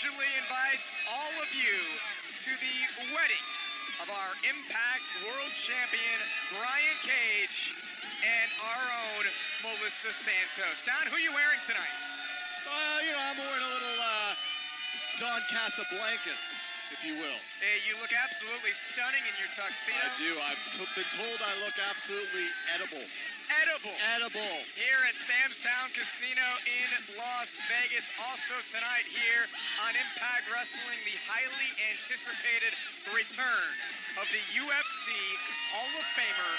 cordially invites all of you to the wedding of our Impact World Champion, Brian Cage, and our own Melissa Santos. Don, who are you wearing tonight? I'm wearing a little Don Casablancas, if you will. Hey, you look absolutely stunning in your tuxedo. I do. I've been told I look absolutely edible. Edible. Here at Sam's Town Casino in Las Vegas. Also tonight here on Impact Wrestling, the highly anticipated return of the UFC Hall of Famer,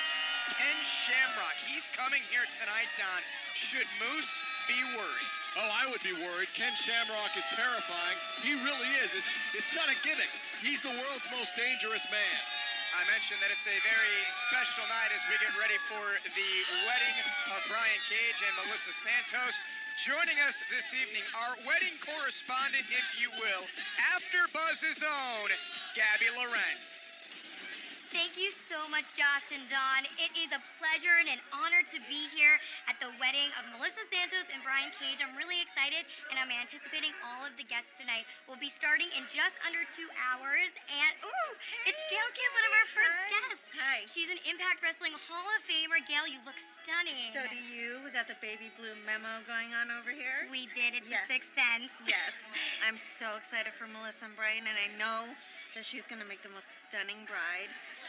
Ken Shamrock. He's coming here tonight, Don. Should Moose be worried? Oh, I would be worried. Ken Shamrock is terrifying. He really is. It's not a gimmick. He's the world's most dangerous man. I mentioned that it's a very special night as we get ready for the wedding of Brian Cage and Melissa Santos. Joining us this evening, our wedding correspondent, if you will, After Buzz's own, Gabby Loren. Thank you so much, Josh and Dawn. It is a pleasure and an honor to be here at the wedding of Melissa Santos and Brian Cage. I'm really excited, and I'm anticipating all of the guests tonight. We'll be starting in just under 2 hours, and it's Gail Kim, one of our first guests. Hi. She's an Impact Wrestling Hall of Famer. Gail, you look stunning. So do you. We got the baby blue memo going on over here. We did. It's Yes. the Sixth Sense. Yes. I'm so excited for Melissa and Brian, and I know that she's going to make the most stunning bride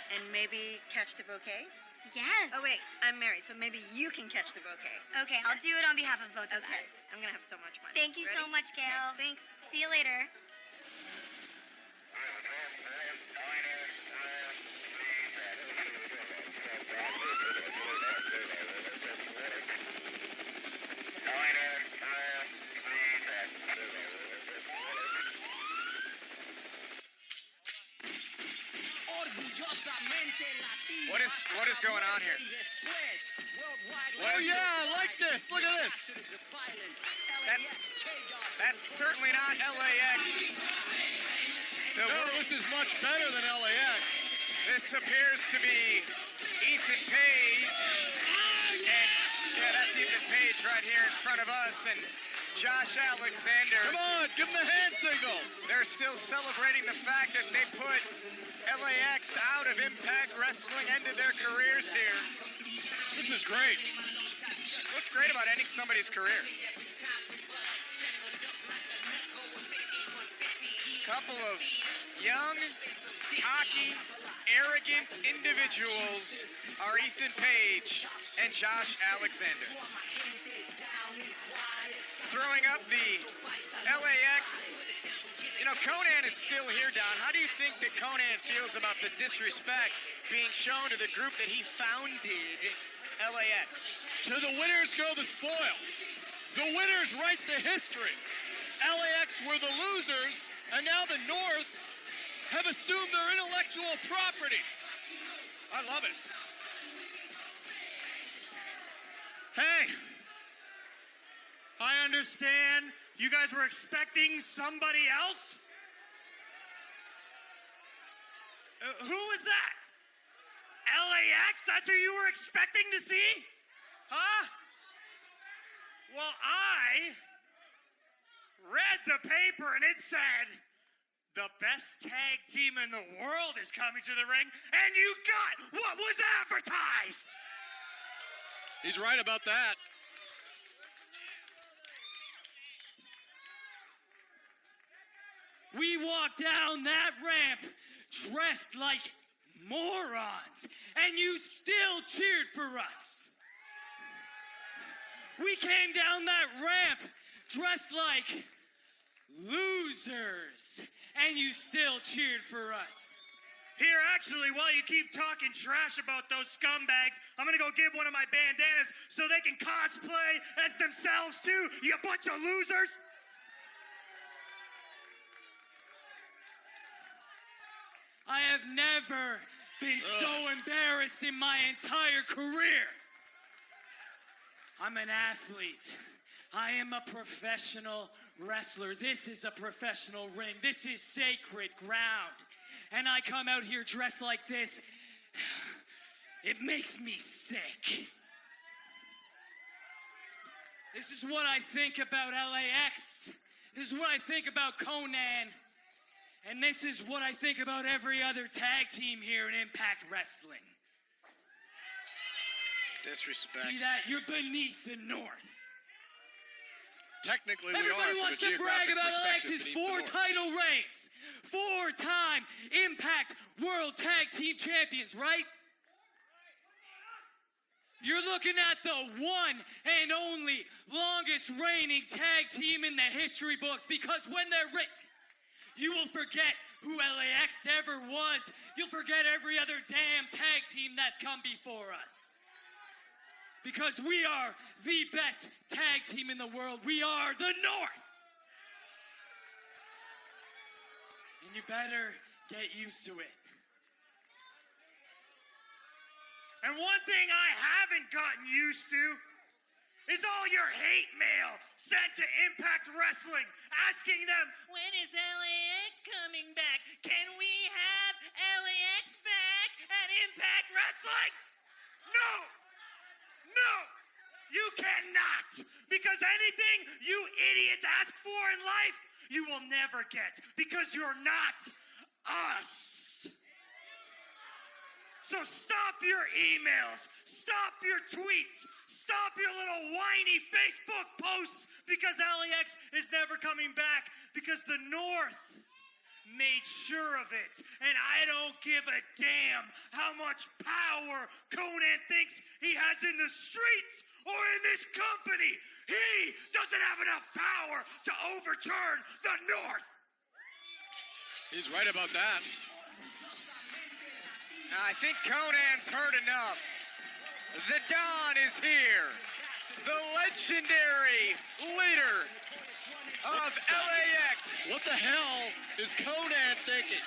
and maybe catch the bouquet. Yes. Oh, wait, I'm married, so maybe you can catch the bouquet. Okay, I'll do it on behalf of both of us. I'm going to have so much fun. Thank you so Ready? much, Gail. Okay, thanks. See you later. What is going on here? Oh, yeah, I like this. Look at this. That's certainly not LAX. No, this is much better than LAX. This appears to be Ethan Page. And yeah, that's Ethan Page right here in front of us. And Josh Alexander. Come on, give him the hand signal. They're still celebrating the fact that they put LAX out of Impact Wrestling, ended their careers here. This is great. What's great about ending somebody's career? Couple of young, cocky, arrogant individuals are Ethan Page and Josh Alexander. Throwing up the LAX. You know, Conan is still here, Don. How do you think that Conan feels about the disrespect being shown to the group that he founded, LAX? To the winners go the spoils. The winners write the history. LAX were the losers, and now the North have assumed their intellectual property. I love it. Hey, I understand you guys were expecting somebody else? Who was that? LAX? That's who you were expecting to see? Huh? Well, I read the paper and it said the best tag team in the world is coming to the ring, and you got what was advertised. He's right about that. We walked down that ramp dressed like morons, and you still cheered for us. We came down that ramp dressed like losers, and you still cheered for us. Here, actually, while you keep talking trash about those scumbags, I'm gonna go give one of my bandanas so they can cosplay as themselves too, you bunch of losers. I have never been so embarrassed in my entire career. I'm an athlete. I am a professional wrestler. This is a professional ring. This is sacred ground. And I come out here dressed like this. It makes me sick. This is what I think about LAX. This is what I think about Conan, and this is what I think about every other tag team here in Impact Wrestling. Disrespect. See that? You're beneath the North. Technically, we Everybody are from a wants to brag geographic about perspective Alexa's beneath the 4 North. title reigns. 4-time Impact World Tag Team Champions, right? You're looking at the one and only longest reigning tag team in the history books, because when they're written, you will forget who LAX ever was. You'll forget every other damn tag team that's come before us. Because we are the best tag team in the world. We are the North. And you better get used to it. And one thing I haven't gotten used to is all your hate mail sent to Impact Wrestling asking them, when is LAX coming back? Can we have LAX back at Impact Wrestling? No! No! You cannot! Because anything you idiots ask for in life, you will never get. Because you're not us. So stop your emails, stop your tweets, stop your little whiny Facebook posts, because LAX is never coming back, because the North made sure of it. And I don't give a damn how much power Conan thinks he has in the streets or in this company. He doesn't have enough power to overturn the North. He's right about that. I think Conan's heard enough. The Don is here. The legendary leader of LAX. What the hell is Conan thinking?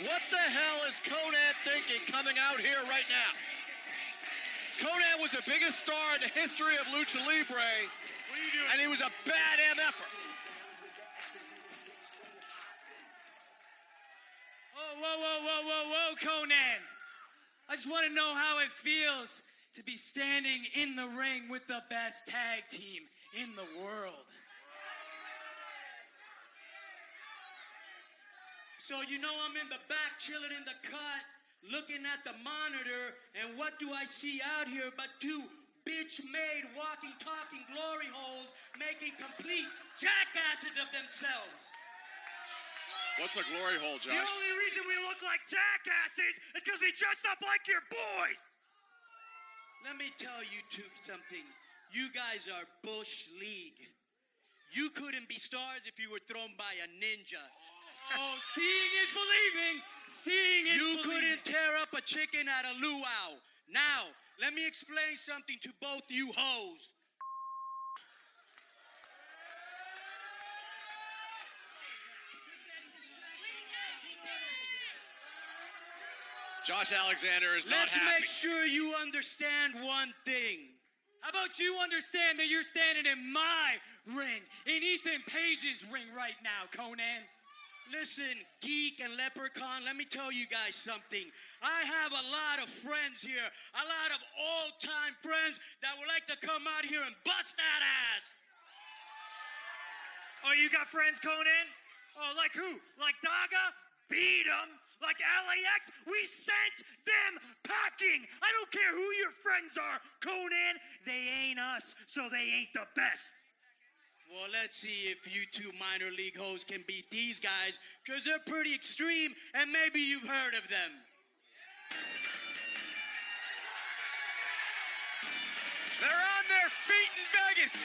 What the hell is Conan thinking coming out here right now? Conan was the biggest star in the history of Lucha Libre, and he was a bad MFer. Whoa, Conan. I just want to know how it feels to be standing in the ring with the best tag team in the world. So you know I'm in the back, chilling in the cut, looking at the monitor, and what do I see out here but 2 bitch-made, walking, talking glory holes making complete jackasses of themselves. What's a glory hole, Josh? The only reason we look like jackasses is because we dressed up like your boys. Let me tell you two something. You guys are Bush League. You couldn't be stars if you were thrown by a ninja. Oh, seeing is believing. Seeing is believing. You couldn't tear up a chicken at a luau. Now, let me explain something to both you hoes. Josh Alexander is not happy. Let's make sure you understand one thing. How about you understand that you're standing in my ring, in Ethan Page's ring right now, Conan? Listen, geek and leprechaun, let me tell you guys something. I have a lot of friends here, a lot of old-time friends that would like to come out here and bust that ass. Oh, you got friends, Conan? Oh, like who? Like Daga? Beat 'em. Like LAX, we sent them packing. I don't care who your friends are, Conan. They ain't us, so they ain't the best. Well, let's see if you 2 minor league hoes can beat these guys, because they're pretty extreme, and maybe you've heard of them. They're on their feet in Vegas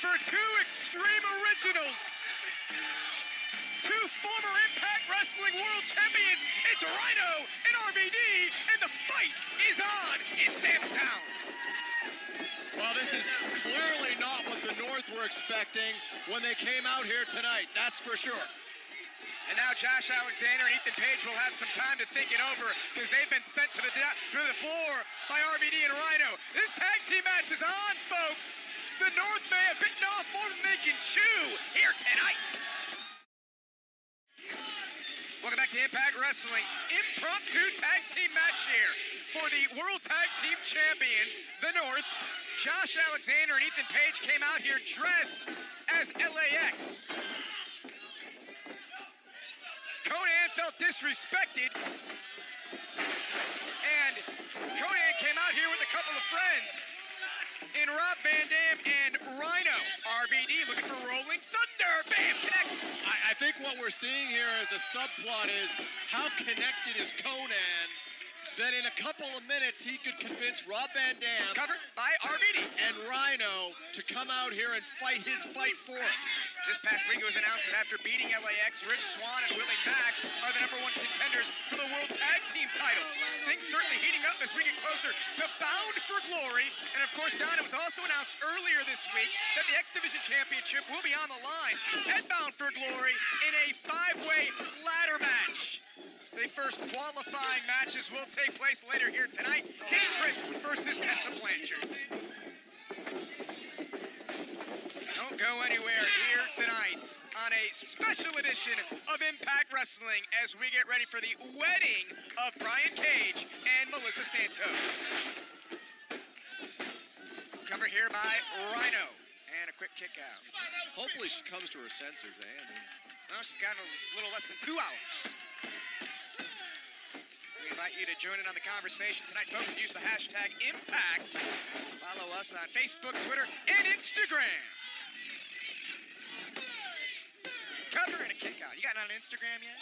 for 2 extreme originals. 2 former Impact Wrestling World Champions. It's Rhino and RVD, and the fight is on in Sam's Town. Well, this is clearly not what the North were expecting when they came out here tonight, that's for sure. And now Josh Alexander and Ethan Page will have some time to think it over, because they've been sent to the floor by RVD and Rhino. This tag team match is on, folks. The North may have bitten off more than they can chew here tonight. Welcome back to Impact Wrestling. Impromptu tag team match here for the World Tag Team Champions, the North. Josh Alexander and Ethan Page came out here dressed as LAX. Conan felt disrespected, and Conan came out here with a couple of friends in Rob Van Dam and Rhino. RVD looking for Rolling Thunder. Bam, connects. I think what we're seeing here as a subplot is how connected is Conan that in a couple of minutes he could convince Rob Van Dam Covered by RVD. and Rhino to come out here and fight his fight for him. This past week it was announced that after beating LAX, Rich Swann and Willie Mack are the #1 contenders for the World Tag Team titles. Things certainly heating up as we get closer to Bound for Glory. And of course, Don, it was also announced earlier this week that the X Division Championship will be on the line at Bound for Glory in a 5-way ladder match. The first qualifying matches will take place later here tonight. Dan Chris versus Tessa Blanchard. Don't go anywhere here tonight on a special edition of Impact Wrestling as we get ready for the wedding of Brian Cage and Melissa Santos. Cover here by Rhino. And a quick kick out. Hopefully she comes to her senses, Andy. Well, she's got a little less than 2 hours. We invite you to join in on the conversation tonight, folks. Use the hashtag Impact. Follow us on Facebook, Twitter, and Instagram. Cover and a kick out. You got on Instagram yet?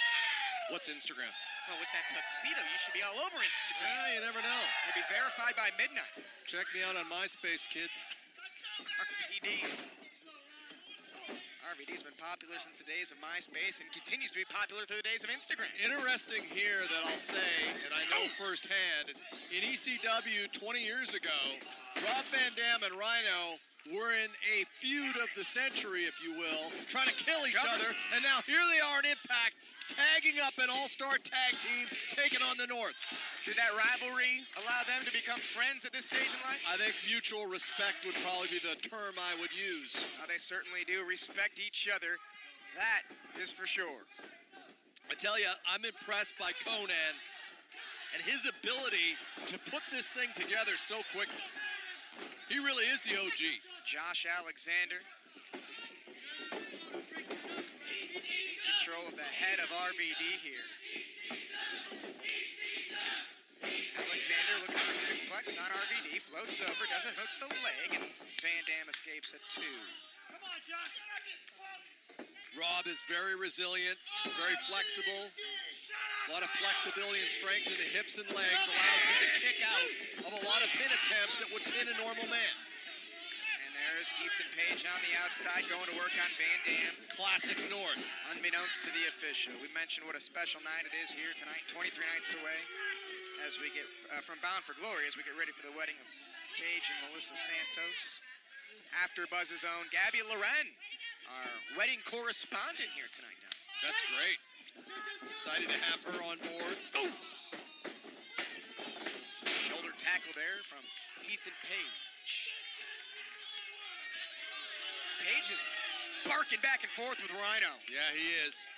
What's Instagram? Well, with that tuxedo, you should be all over Instagram. Yeah, you never know. You'll be verified by midnight. Check me out on MySpace, kid. RVD. RVD's been popular since the days of MySpace and continues to be popular through the days of Instagram. Interesting here that I'll say, and I know firsthand, in ECW 20 years ago, Rob Van Dam and Rhino were in a feud of the century, if you will, trying to kill each other, and now here they are in Impact, tagging up an all-star tag team, taking on the North. Did that rivalry allow them to become friends at this stage in life? I think mutual respect would probably be the term I would use. They certainly do respect each other. That is for sure. I tell you, I'm impressed by Conan and his ability to put this thing together so quickly. He really is the OG. Josh Alexander in control of the head of RVD here. Alexander looking for a suplex on RVD, floats over, doesn't hook the leg, and Van Dam escapes at 2. Rob is very resilient, very flexible. A lot of flexibility and strength in the hips and legs allows him to kick out of a lot of pin attempts that would pin a normal man. And there's Ethan Page on the outside going to work on Van Dam. Classic North. Unbeknownst to the official. We mentioned what a special night it is here tonight, 23 nights away, as we get from Bound for Glory, as we get ready for the wedding of Cage and Melissa Santos. After Buzz's own Gabby Loren, our wedding correspondent here tonight, Don. That's great. Excited to have her on board. Oh! Shoulder tackle there from Ethan Page. Page is barking back and forth with Rhino. Yeah, he is.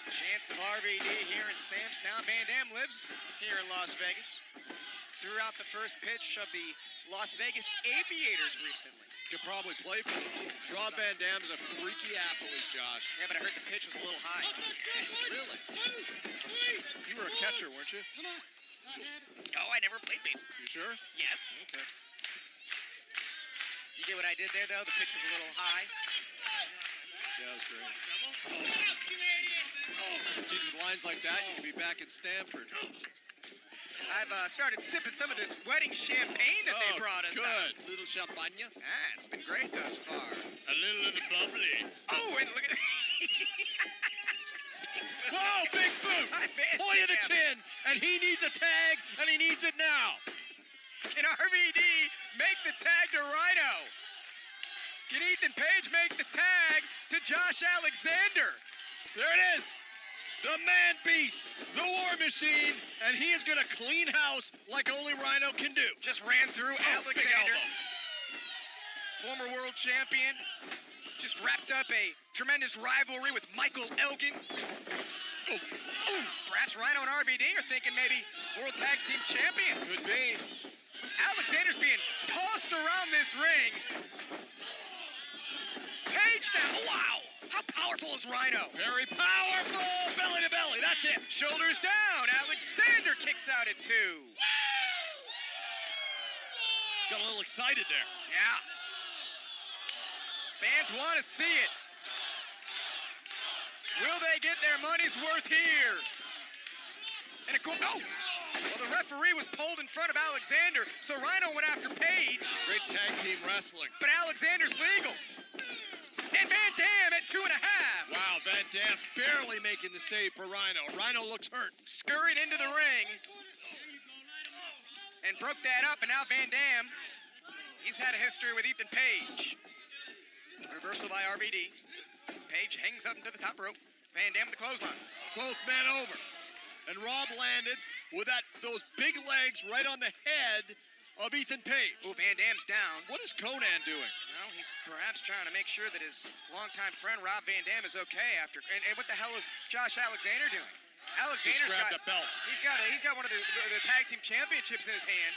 Chance of RVD here in Sam's Town. Van Dam lives here in Las Vegas. Threw out the first pitch of the Las Vegas Aviators recently. Could probably play for him. Rob Van Dam is a freaky athlete, Josh. Yeah, but I heard the pitch was a little high. Really? You were a catcher, weren't you? Oh, I never played baseball. You sure? Yes. Okay. You get what I did there, though? The pitch was a little high. Yeah, that was great. Geez, with lines like that, you could be back in Stanford. I've started sipping some of this wedding champagne that they brought us. Good. Out. A little champagne. It's been great thus far. A little bubbly. Oh, and look at Whoa, big boot! Point of the chin, and he needs a tag, and he needs it now. Can RVD make the tag to Rhino? Can Ethan Page make the tag to Josh Alexander? There it is. The man beast, the war machine, and he is going to clean house like only Rhino can do. Just ran through Alexander, former world champion, just wrapped up a tremendous rivalry with Michael Elgin. Perhaps Rhino and RVD are thinking maybe World Tag Team Champions. Could be. Alexander's being tossed around this ring. Page now. Wow. How powerful is Rhino? Very powerful. Belly to belly. That's it. Shoulders down. Alexander kicks out at 2. Got a little excited there. Yeah. Fans want to see it. Will they get their money's worth here? And of course, well, the referee was pulled in front of Alexander, so Rhino went after Page. Great tag team wrestling. But Alexander's legal. And Van Dam at 2.5. Wow, Van Dam barely making the save for Rhino. Rhino looks hurt. Scurried into the ring and broke that up, and now Van Dam, he's had a history with Ethan Page. Reversal by RVD. Page hangs up into the top rope. Van Dam with the clothesline. Both men over. And Rob landed with those big legs right on the head of Ethan Page. Oh, Van Dam's down. What is Conan doing? Well, he's perhaps trying to make sure that his longtime friend Rob Van Dam is okay after. And what the hell is Josh Alexander doing? Alexander's grabbed a belt. He's got one of the tag team championships in his hand.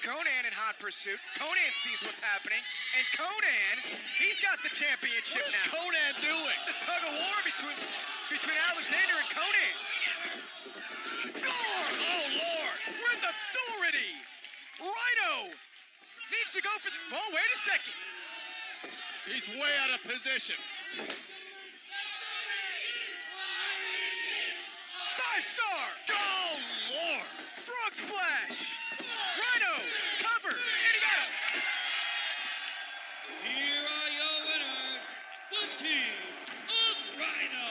Conan in hot pursuit. Conan sees what's happening, and Conan, he's got the championship What is now. Conan doing? It's a tug of war between Alexander and Conan. Gore! Oh Lord! With authority, Rhino needs to go for the. Oh, wait a second. He's way out of position. 5-star! Oh, Lord! Frog splash! Rhino! Cover! And he got it! Here are your winners, the team of Rhino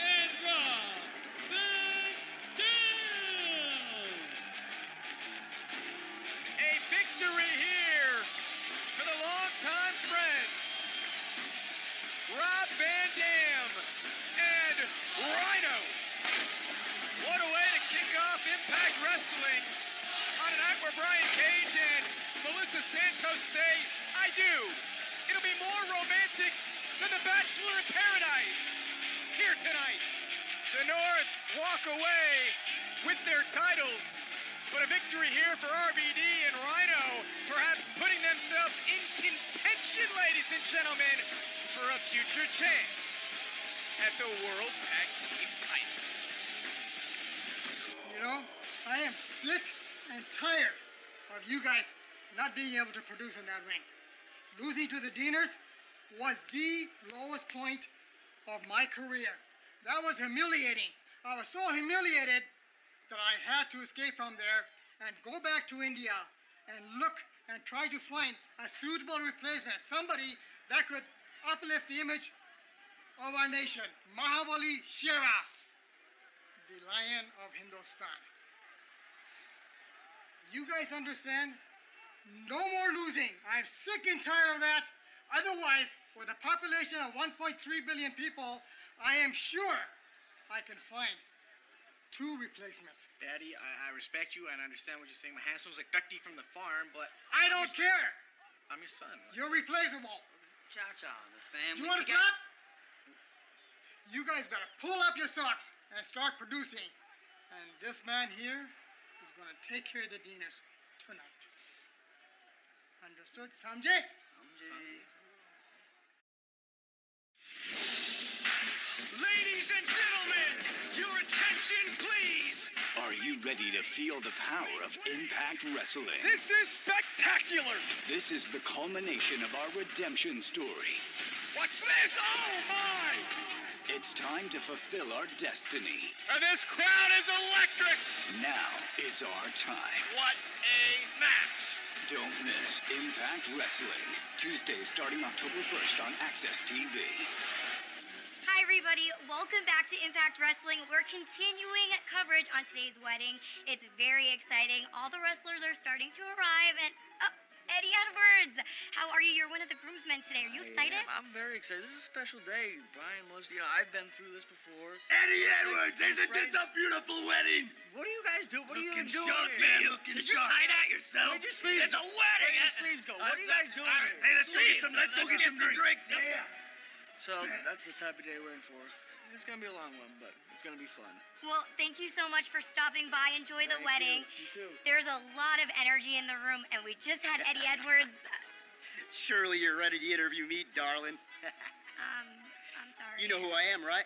and Rob Van Dam. A victory here for the longtime friends, Rob Van Dam and Rhino. What a way to kick off Impact Wrestling on a night where Brian Cage and Melissa Santos say, I do. It'll be more romantic than The Bachelor in Paradise here tonight. The North walk away with their titles, but a victory here for RVD and Rhino, perhaps putting themselves in contention, ladies and gentlemen, for a future chance at the World Tag Team titles. You know, I am sick and tired of you guys not being able to produce in that ring. Losing to the Deaners was the lowest point of my career. That was humiliating. I was so humiliated that I had to escape from there and go back to India and look and try to find a suitable replacement, somebody that could uplift the image of our nation. Mahabali Shera, the Lion of Hindustan. You guys understand? No more losing. I'm sick and tired of that. Otherwise, with a population of 1.3 billion people, I am sure I can find 2 replacements. Daddy, I respect you and I understand what you're saying. My handsome was like Ducky from the farm, but I don't care. I'm your son. You're replaceable. Cha-cha, the family. You want to stop? You guys better pull up your socks and start producing. And this man here is going to take care of the Deaners tonight. Understood? Samjay? Ladies and gentlemen, your attention, please. Are you ready to feel the power of Impact Wrestling? This is spectacular. This is the culmination of our redemption story. Watch this. Oh, my. It's time to fulfill our destiny. And this crowd is electric. Now is our time. What a match. Don't miss Impact Wrestling. Tuesday starting October 1st on Access TV. Hi, everybody. Welcome back to Impact Wrestling. We're continuing coverage on today's wedding. It's very exciting. All the wrestlers are starting to arrive, and Eddie Edwards, how are you? You're one of the groomsmen today. Are you excited? Yeah, I'm very excited. This is a special day. Brian was, I've been through this before. Eddie Edwards, isn't this a beautiful wedding? What are you guys dude? What are you Looking doing sharp, here? man, looking Did you sharp. tie that yourself? Where'd your sleeves- It's a wedding. where'd your sleeves go? What are you guys doing here? Hey, let's go get some drinks. Yeah. So that's the type of day we're in for. It's gonna be a long one, but it's gonna be fun. Well, thank you so much for stopping by. Enjoy the wedding. You too. There's a lot of energy in the room, and we just had Eddie Edwards. Surely you're ready to interview me, darling. I'm sorry. You know who I am, right?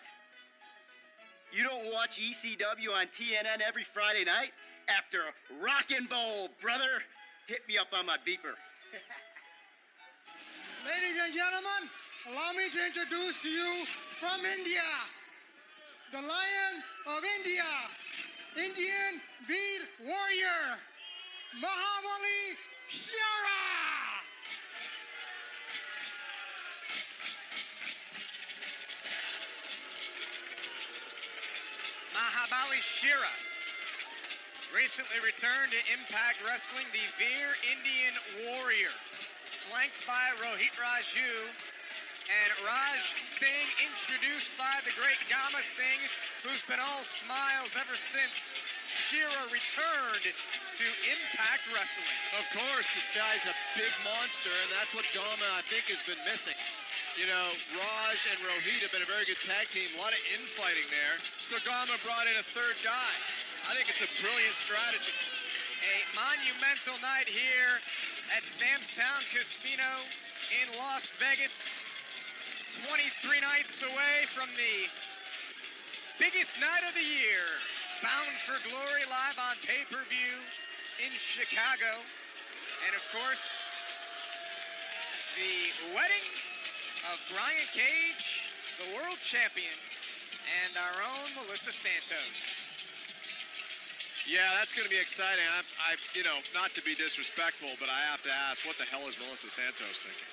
You don't watch ECW on TNN every Friday night? After Rockin' Bowl, brother, hit me up on my beeper. Ladies and gentlemen, allow me to introduce to you from India, the Lion of India, Indian Beat Warrior, Mahabali Shara. Mahabali Shira recently returned to Impact Wrestling, the Veer Indian Warrior, flanked by Rohit Raju and Raj Singh, introduced by the great Gama Singh, who's been all smiles ever since Shira returned to Impact Wrestling. Of course, this guy's a big monster, and that's what Gama, I think, has been missing. You know, Raj and Rohit have been a very good tag team. A lot of infighting there. So Gama brought in a third guy. I think it's a brilliant strategy. A monumental night here at Sam's Town Casino in Las Vegas. 23 nights away from the biggest night of the year. Bound for Glory live on pay-per-view in Chicago. And of course, the wedding of Brian Cage, the world champion, and our own Melissa Santos. Yeah, that's going to be exciting. You know, not to be disrespectful, but I have to ask, what the hell is Melissa Santos thinking?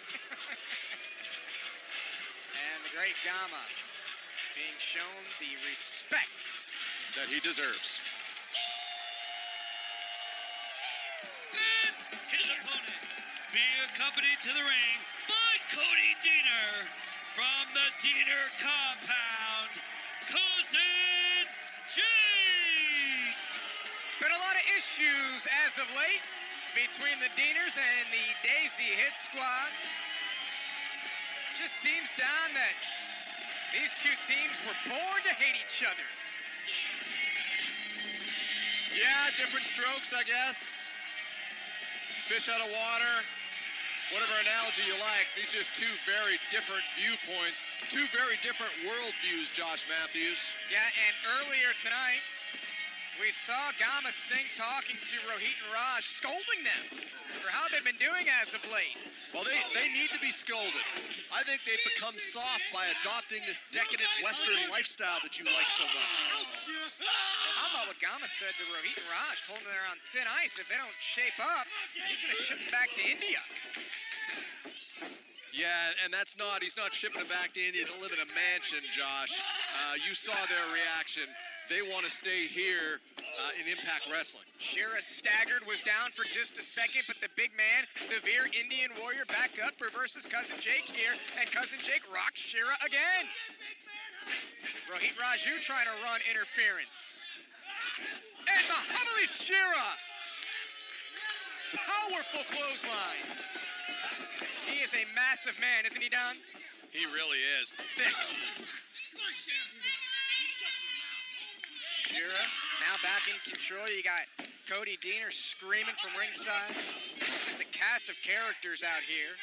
And the great Gama being shown the respect that he deserves. And his opponent, being accompanied to the ring by Cody Deaner from the Deaner compound, Cousin Jake. Been a lot of issues as of late between the Deaners and the Daisy Hit Squad. Just seems down that these two teams were born to hate each other. Yeah, different strokes, I guess. Fish out of water. Whatever analogy you like, these are just two very different viewpoints, two very different worldviews, Josh Matthews. Yeah, and earlier tonight, we saw Gama Singh talking to Rohit and Raj, scolding them for how they've been doing as of late. Well, they need to be scolded. I think they've become soft by adopting this decadent Western lifestyle that you like so much. Well, how about what Gama said to Rohit and Raj? Told them they're on thin ice. If they don't shape up, he's going to ship them back to India. Yeah, and he's not shipping them back to India to live in a mansion, Josh. You saw their reaction. They want to stay here in Impact Wrestling. Shira staggered, was down for just a second, but the big man, the Veer Indian Warrior, back up, reverses Cousin Jake here, and Cousin Jake rocks Shira again. Rohit Raju trying to run interference. And Mahabali Shira. Powerful clothesline. He is a massive man, isn't he, Don? He really is. Thick. Shira now back in control. You got Cody Deaner screaming from ringside. Just a cast of characters out here.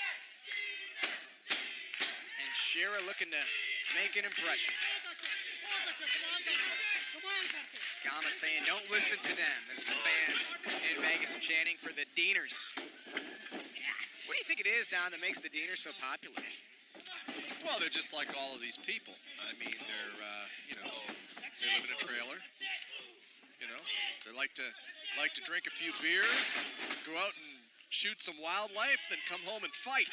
And Shira looking to make an impression. Gama saying, don't listen to them, as the fans in Vegas are chanting for the Deaners. What do you think it is, Don, that makes the Deaners so popular? Well, they're just like all of these people. I mean, they're, they live in a trailer. You know, they like to drink a few beers, go out and shoot some wildlife, then come home and fight.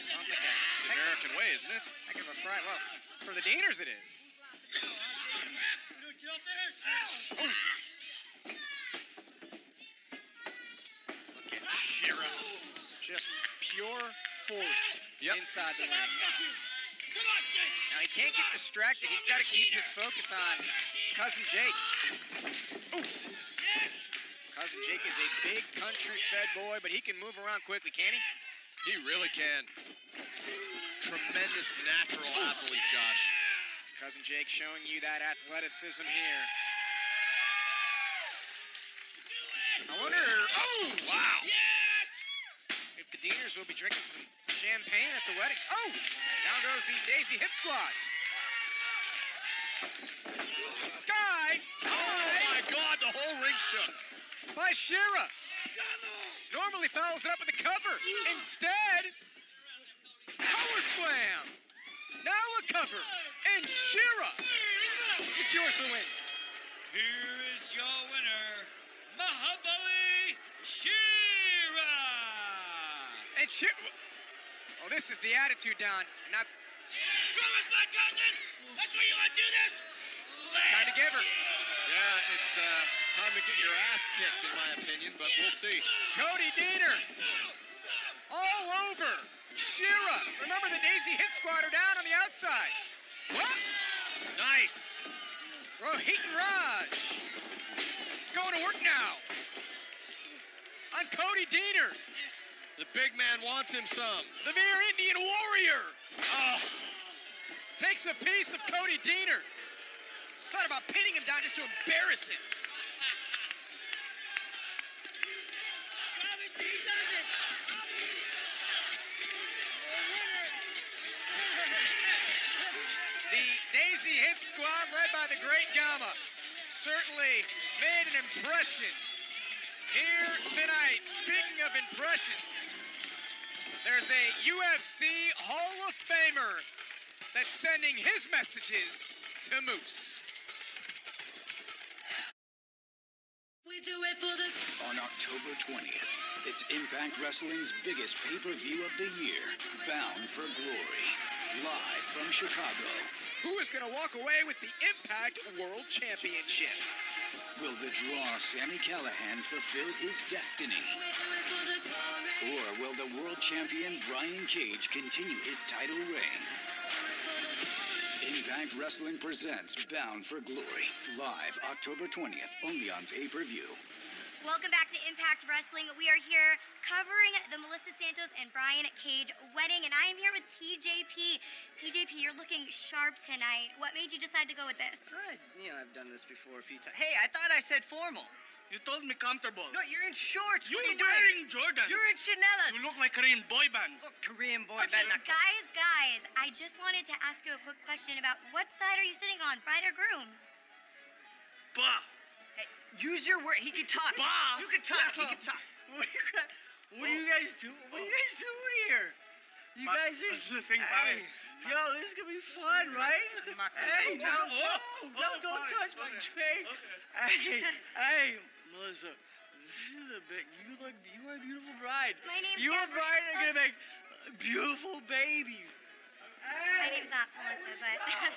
Sounds like It's an American way, isn't it? heck of a fry. Well, for the Deaners it is. Look at Shira. Just pure force inside the ring. Now he can't get distracted. He's got to keep his focus on Cousin Jake. Ooh. Cousin Jake is a big country-fed boy, but he can move around quickly, can he? He really can. Tremendous natural athlete, Josh. Cousin Jake showing you that athleticism here. I wonder, oh, wow. Yes! If the Deaners will be drinking some champagne at the wedding. Oh, down goes the Daisy Hit Squad. Sky, Oh my God, the whole ring shook. by Shira. Normally follows it up with the cover. Instead, power slam. Now a cover. And Shira secures the win. Here is your winner, Mahabali Shira. And Shira. Oh, this is the attitude, Don. Now, Rose, my cousin! That's why you want to do this? it's time to give her. Yeah, it's time to get your ass kicked, in my opinion, but we'll see. Cody Deaner. All over. Shira. Remember the Daisy Hit Squad are down on the outside. What? Nice. Rohit and Raj. Going to work now. On Cody Deaner. The big man wants him some. The mere Indian warrior. Oh. Takes a piece of Cody Deaner. Thought about pinning him down just to embarrass him. The Daisy Hit Squad, led by the Great Gama, certainly made an impression here tonight. Speaking of impressions, there's a UFC Hall of Famer that's sending his messages to Moose. On October 20th, it's Impact Wrestling's biggest pay-per-view of the year, Bound for Glory, live from Chicago. Who is going to walk away with the Impact World Championship? Will the draw Sami Callihan fulfill his destiny? Or will the world champion Brian Cage continue his title reign? Impact Wrestling presents Bound for Glory, live October 20th, only on pay-per-view. Welcome back to Impact Wrestling. We are here covering the Melissa Santos and Brian Cage wedding, and I am here with TJP. TJP, you're looking sharp tonight. What made you decide to go with this? I've done this before a few times. Hey, I thought I said formal. You told me comfortable. No, you're in shorts. You're What are you wearing doing? Jordans. You're in Chanellas. You look like Korean boy band. Look, Korean boy Okay, band. guys, I just wanted to ask you a quick question about what side are you sitting on, bride or groom? Bah. Hey, use your word. He can talk. Bah. You can talk. He can talk. What are you guys doing? What are you guys doing here? You guys are. Hey, yo, this is gonna be fun, right? Hey, no, don't touch my chain. Hey, Melissa. This is a bit. You are a beautiful bride. My name's You and Gabrielle. Brian are gonna make beautiful babies. My name's not Melissa, but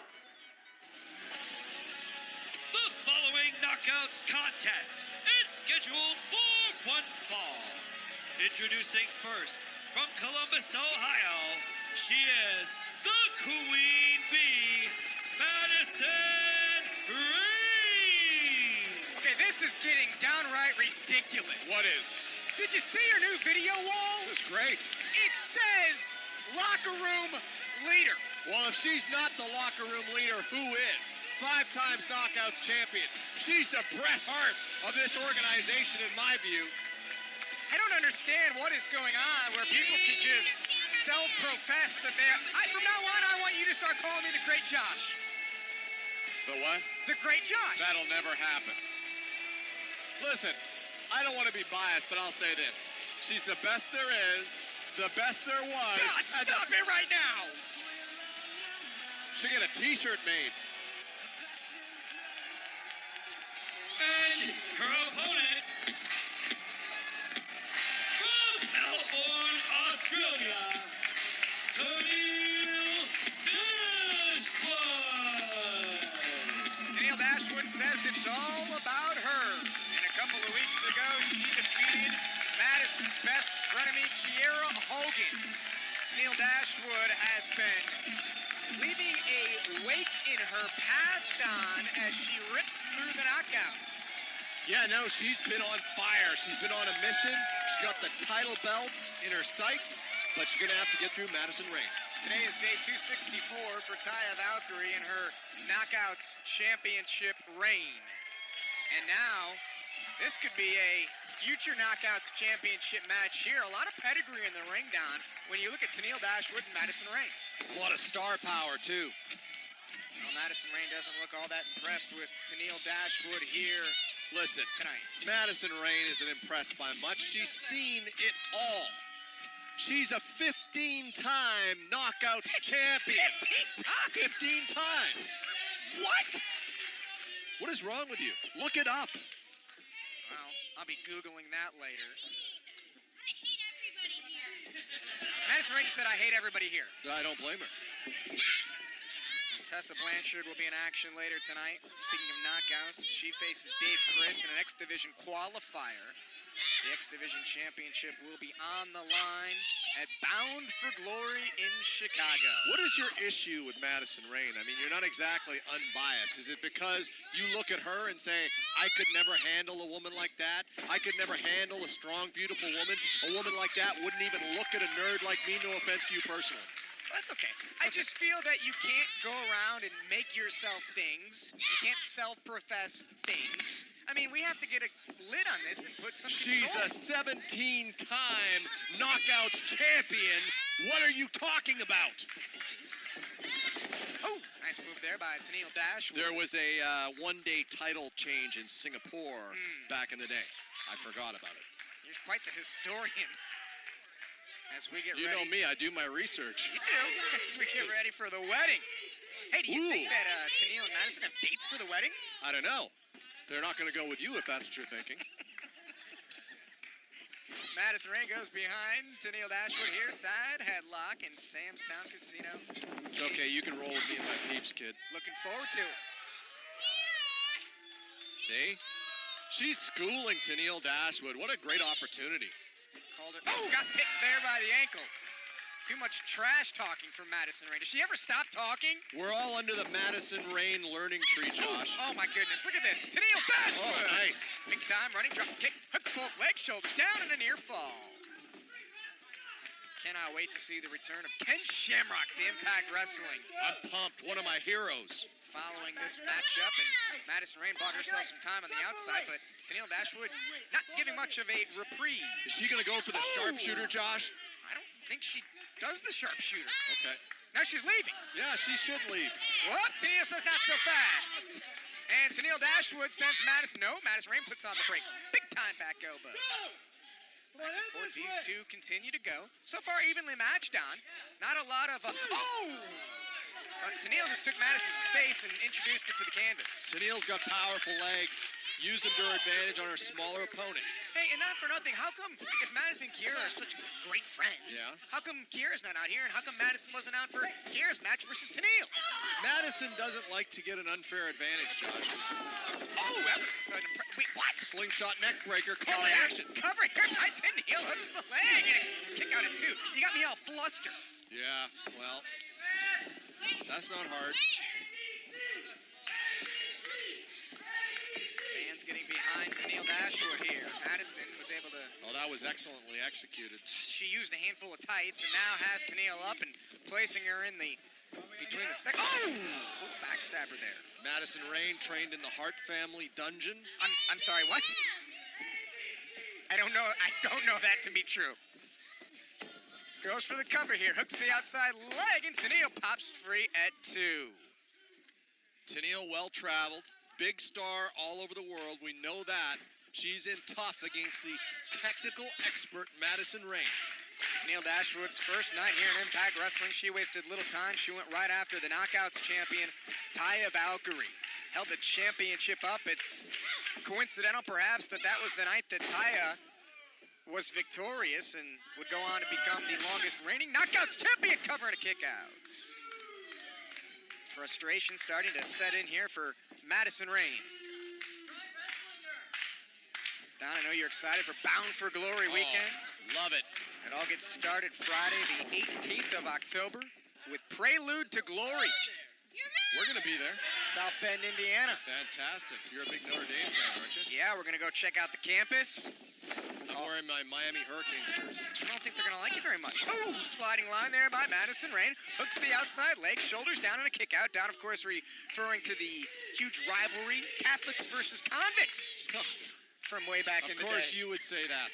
The following Knockouts contest is scheduled for one fall. Introducing first, from Columbus, Ohio, she is the Queen Bee, Madison Reed. Okay, this is getting downright ridiculous. What is? Did you see her new video wall? It's great. It says locker room leader. Well, if she's not the locker room leader, who is? 5 times Knockouts champion. She's the Bret Hart of this organization, in my view. I don't understand what is going on where people can just self-profess that they're... From now on, I want you to start calling me the Great Josh. The what? The Great Josh. That'll never happen. Listen, I don't want to be biased, but I'll say this. She's the best there is, the best there was. God, stop it right now. Should get a t-shirt made. And her opponent, from Melbourne, Australia, Tennille Dashwood. Tennille Dashwood says it's all about her. And a couple of weeks ago, she defeated Madison's best frenemy, Kiera Hogan. Tennille Dashwood has been leaving a wake in her past on as she rips knockouts. Yeah, no, she's been on fire. She's been on a mission. She's got the title belt in her sights, but she's going to have to get through Madison Rayne. Today is day 264 for Taya Valkyrie in her Knockouts Championship reign. And now, this could be a future Knockouts Championship match here. A lot of pedigree in the ring, Don, when you look at Tennille Dashwood and Madison Rayne. A lot of star power, too. Well, Madison Rayne doesn't look all that impressed with Tennille Dashwood here. Listen, tonight. Madison Rayne isn't impressed by much. She's seen it all. She's a 15-time Knockouts champion. 15 times. What? What is wrong with you? Look it up. Well, I'll be Googling that later. I hate everybody here. Madison Rayne said, I hate everybody here. I don't blame her. Tessa Blanchard will be in action later tonight. Speaking of knockouts, she faces Dave Christ in an X Division qualifier. The X Division Championship will be on the line at Bound for Glory in Chicago. What is your issue with Madison Rayne? I mean, you're not exactly unbiased. Is it because you look at her and say, I could never handle a woman like that? I could never handle a strong, beautiful woman. A woman like that wouldn't even look at a nerd like me, no offense to you personally. That's okay. I just feel that you can't go around and make yourself things. You can't self-profess things. I mean, we have to get a lid on this and put some She's control. a 17-time Knockouts champion. What are you talking about? 17. Oh, nice move there by Tennille Dashwood. There was a one-day title change in Singapore back in the day. I forgot about it. You're quite the historian. As we get ready. You know me, I do my research. You do. As we get ready for the wedding. Hey, do you think that Tennille and Madison have dates for the wedding? I don't know. They're not going to go with you if that's what you're thinking. Madison Rayne goes behind Tennille Dashwood here, side headlock in Sam's Town Casino. It's okay, you can roll with me and my peeps, kid. Looking forward to it. See? She's schooling Tennille Dashwood. What a great opportunity. Called her. Oh, got picked there by the ankle. Too much trash talking from Madison Rayne. Does she ever stop talking? We're all under the Madison Rayne learning tree, Josh. Oh my goodness, look at this. Tennille Dashwood. Oh, nice. Big time running drop kick. Hooks both legs, shoulders down, and a near fall. Cannot wait to see the return of Ken Shamrock to Impact Wrestling. I'm pumped. One of my heroes. Following this matchup, and Madison Rayne bought herself some time on the outside, but Tennille Dashwood not giving much of a reprieve. Is she going to go for the sharpshooter, Josh? I don't think she does the sharpshooter. Okay. Now she's leaving. Yeah, she should leave. What? Tennille says not so fast. And Tennille Dashwood sends Madison. No, Madison Rayne puts on the brakes. Big time back elbow. Back and forth, these two continue to go. So far, evenly matched on. Not a lot of. Tennille just took Madison's face and introduced her to the canvas. Tennille's got powerful legs. Used them to her advantage on her smaller opponent. Hey, and not for nothing, how come if Madison and Kiera are such great friends, how come Kiera's not out here, and how come Madison wasn't out for Kiera's match versus Tennille? Madison doesn't like to get an unfair advantage, Josh. Oh, that was wait, what? Slingshot neck breaker, call Oh, action. Cover here by Tennille, hooks the leg, and a kick out of two. You got me all flustered. Yeah, well, that's not hard. Fans getting behind Tennille Dashwood here. Madison was able to. Oh, that was excellently executed. She used a handful of tights and now has Tennille up and placing her in the between the second. Oh! Backstabber there. Madison Rayne trained in the Hart family dungeon. I'm sorry, what? I don't know that to be true. Goes for the cover here, hooks the outside leg, and Tennille pops free at 2. Tennille well-traveled, big star all over the world. We know that. She's in tough against the technical expert Madison Rayne. Tennille Dashwood's first night here in Impact Wrestling. She wasted little time. She went right after the Knockouts champion, Taya Valkyrie. Held the championship up. It's coincidental, perhaps, that was the night that Taya was victorious and would go on to become the longest reigning Knockouts champion, covering a kick out. Frustration starting to set in here for Madison Rayne. Don, I know you're excited for Bound for Glory weekend. Love it. It all gets started Friday, the 18th of October with Prelude to Glory. We're going to be there. South Bend, Indiana. Fantastic. You're a big Notre Dame fan, aren't you? Yeah, we're going to go check out the campus. I'm wearing my Miami Hurricanes jersey. I don't think they're going to like it very much. Ooh, sliding line there by Madison Rain. Hooks the outside leg, shoulders down and a kick out. Down, of course, referring to the huge rivalry, Catholics versus convicts from way back in the day. Of course you would say that.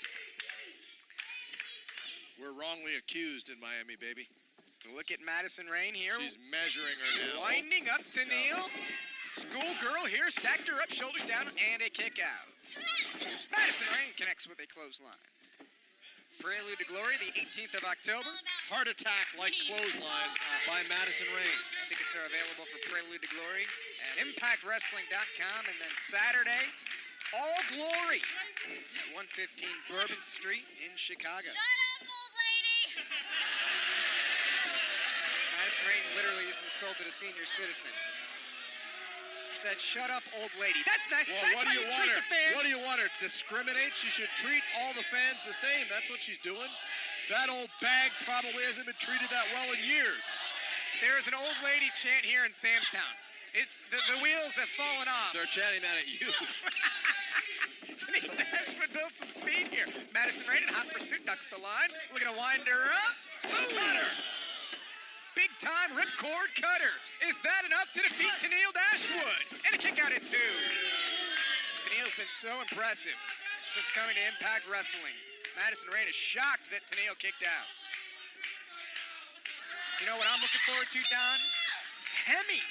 We're wrongly accused in Miami, baby. Look at Madison Rain here. She's measuring her now. Winding up to Neil. Schoolgirl here, stacked her up, shoulders down, and a kick out. Madison Rain connects with a clothesline. Prelude to Glory, the 18th of October. Heart attack like clothesline by Madison Rain. Tickets are available for Prelude to Glory at ImpactWrestling.com. And then Saturday, All Glory at 115 Bourbon Street in Chicago. Shut up, old lady! Madison Rain literally just insulted a senior citizen. Said, "Shut up, old lady." That's nice. Well, That's what how do you want treat her? the fans. What do you want her? Discriminate? She should treat all the fans the same. That's what she's doing. That old bag probably hasn't been treated that well in years. There is an old lady chant here in Samstown. It's the wheels have fallen off. They're chanting that at you. Tennille Dashwood built some speed here. Madison Rain in hot pursuit, ducks the line. Looking to wind her up. Cutter. Big time ripcord cutter. Is that enough to defeat Tennille Dashwood? And a kick out at 2. Tennille's been so impressive since coming to Impact Wrestling. Madison Rain is shocked that Tennille kicked out. You know what I'm looking forward to, Don? Hemi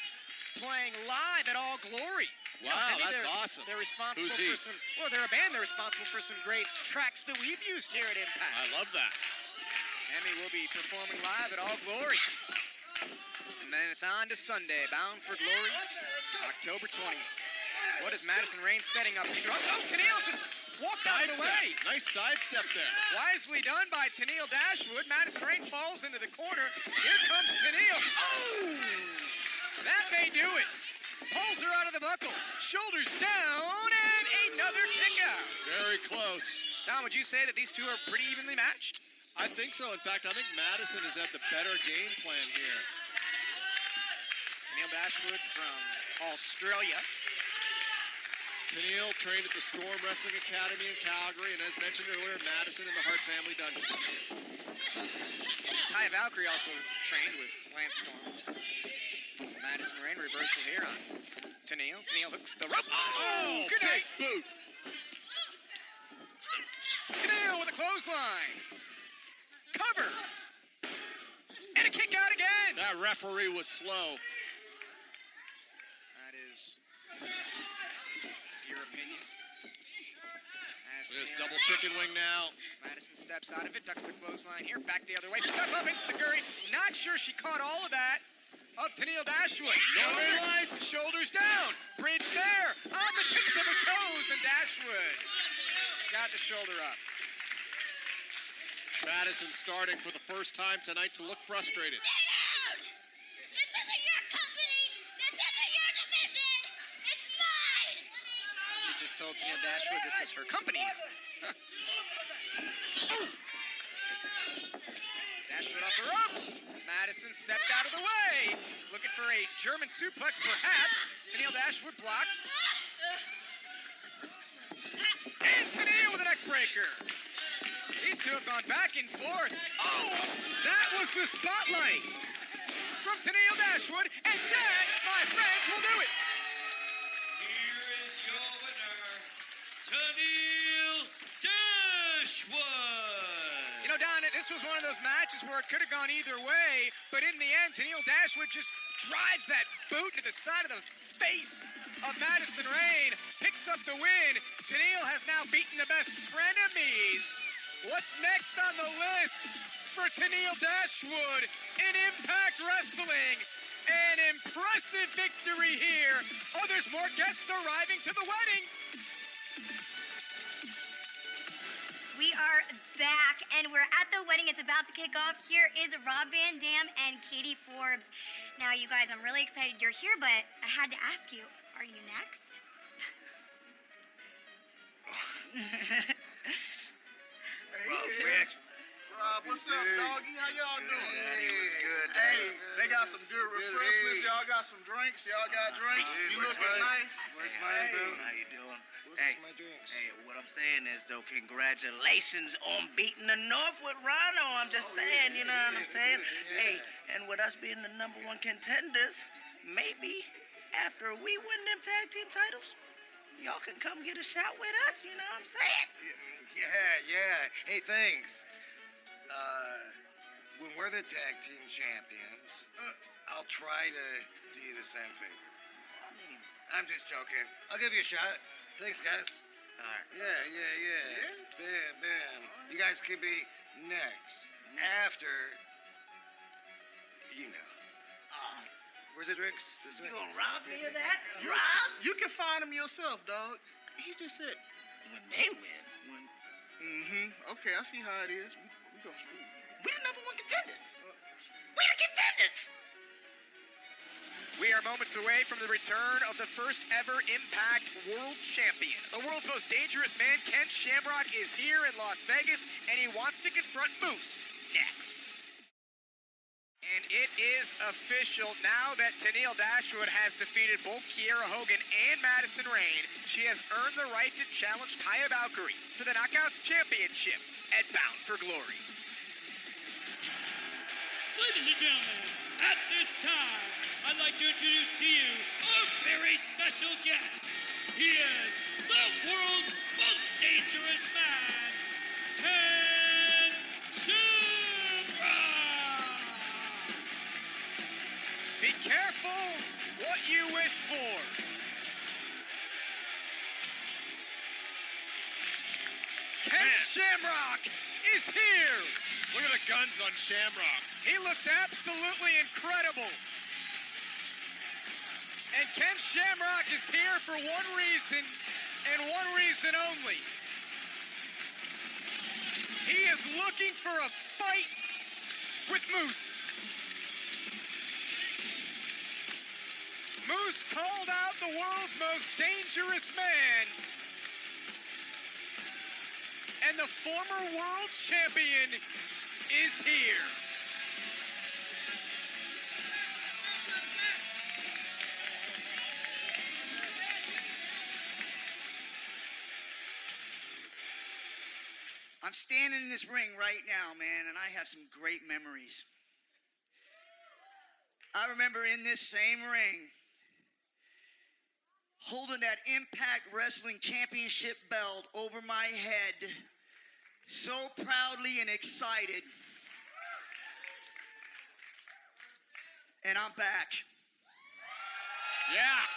playing live at All Glory. Wow, Hemi, that's awesome. They're responsible Who's he? for some, well, they're a band. They're responsible for some great tracks that we've used here at Impact. I love that. Hemi will be performing live at All Glory. And then it's on to Sunday, Bound for Glory, October 20th. What is Madison Rain setting up? Oh, Tennille just walked out of the way. Nice sidestep there. Wisely done by Tennille Dashwood. Madison Rain falls into the corner. Here comes Tennille. Oh! That may do it. Pulls her out of the buckle. Shoulders down, and another kick out. Very close. Don, would you say that these two are pretty evenly matched? I think so. In fact, I think Madison is at the better game plan here. Tennille Dashwood from Australia. Tennille trained at the Storm Wrestling Academy in Calgary, and as mentioned earlier, Madison in the Hart Family Dungeon. Ty Valkyrie also trained with Lance Storm. Madison Rain reversal here on Tennille. Tennille hooks the rope. Oh, good night. Boot. Tennille with a clothesline. Cover. And a kick out again. That referee was slow. That is your opinion. This double chicken wing now. Madison steps out of it, ducks the clothesline here, back the other way. Step up in Seguri. Not sure she caught all of that. Up Tennille Dashwood. Northern Lights. Shoulders down. Bridge there. On the tips of her toes, and Dashwood got the shoulder up. Madison starting for the first time tonight to look frustrated. Sit down! This isn't your company! This isn't your division! It's mine! She just told Tennille Dashwood this is her company. Dashwood off the ropes. Madison stepped out of the way. Looking for a German suplex, perhaps. Tennille Dashwood blocks. And Tennille with a neck breaker. These two have gone back and forth. Oh, that was the spotlight from Tennille Dashwood, and that, my friends, will do it. Here is your winner, Tennille Dashwood. You know, Don, this was one of those matches where it could have gone either way, but in the end, Tennille Dashwood just drives that boot to the side of the face of Madison Rain, picks up the win. Tennille has now beaten the best frenemies. What's next on the list for Tennille Dashwood in Impact Wrestling? An impressive victory here. Oh, there's more guests arriving to the wedding. We are back, and we're at the wedding. It's about to kick off. Here is Rob Van Dam and Katie Forbes. Now, you guys, I'm really excited you're here, but I had to ask you, are you next? Rob, what's up, doggy? How y'all doing? Good. Hey, They got some good refreshments. Y'all got some drinks. Y'all got drinks. You looking nice. Where's mine, bro? How you doing? Hey, my drinks? hey, what I'm saying is, though, congratulations on beating the North with Rhino. I'm just saying, you know what I'm saying? Hey, and with us being the #1 contenders, maybe after we win them tag team titles, y'all can come get a shot with us, you know what I'm saying? Yeah. Hey, thanks. When we're the tag team champions, I'll try to do you the same favor. I'm just joking. I'll give you a shot. Thanks, guys. All right. Yeah. Bam. You guys can be next. After, you know. Where's the drinks? This way. You gonna rob me of that? You can find him yourself, dog. He just said When they win. Okay, I see how it is. We gonna. We the #1 contenders. We the contenders. We are moments away from the return of the first ever Impact World Champion. The world's most dangerous man, Ken Shamrock, is here in Las Vegas, and he wants to confront Moose next. And it is official now that Tenille Dashwood has defeated both Kiera Hogan and Madison Rayne. She has earned the right to challenge Taya Valkyrie for the Knockouts Championship at Bound for Glory. Ladies and gentlemen, at this time, I'd like to introduce to you a very special guest. He is the world's most dangerous man, Ken Shamrock. Be careful what you wish for. Ken Shamrock is here. Look at the guns on Shamrock. He looks absolutely incredible. And Ken Shamrock is here for one reason, and one reason only. He is looking for a fight with Moose. Moose called out the world's most dangerous man. And the former world champion is here. I'm standing in this ring right now, man, and I have some great memories. I remember in this same ring, holding that Impact Wrestling Championship belt over my head, so proudly and excited. And I'm back. Yeah.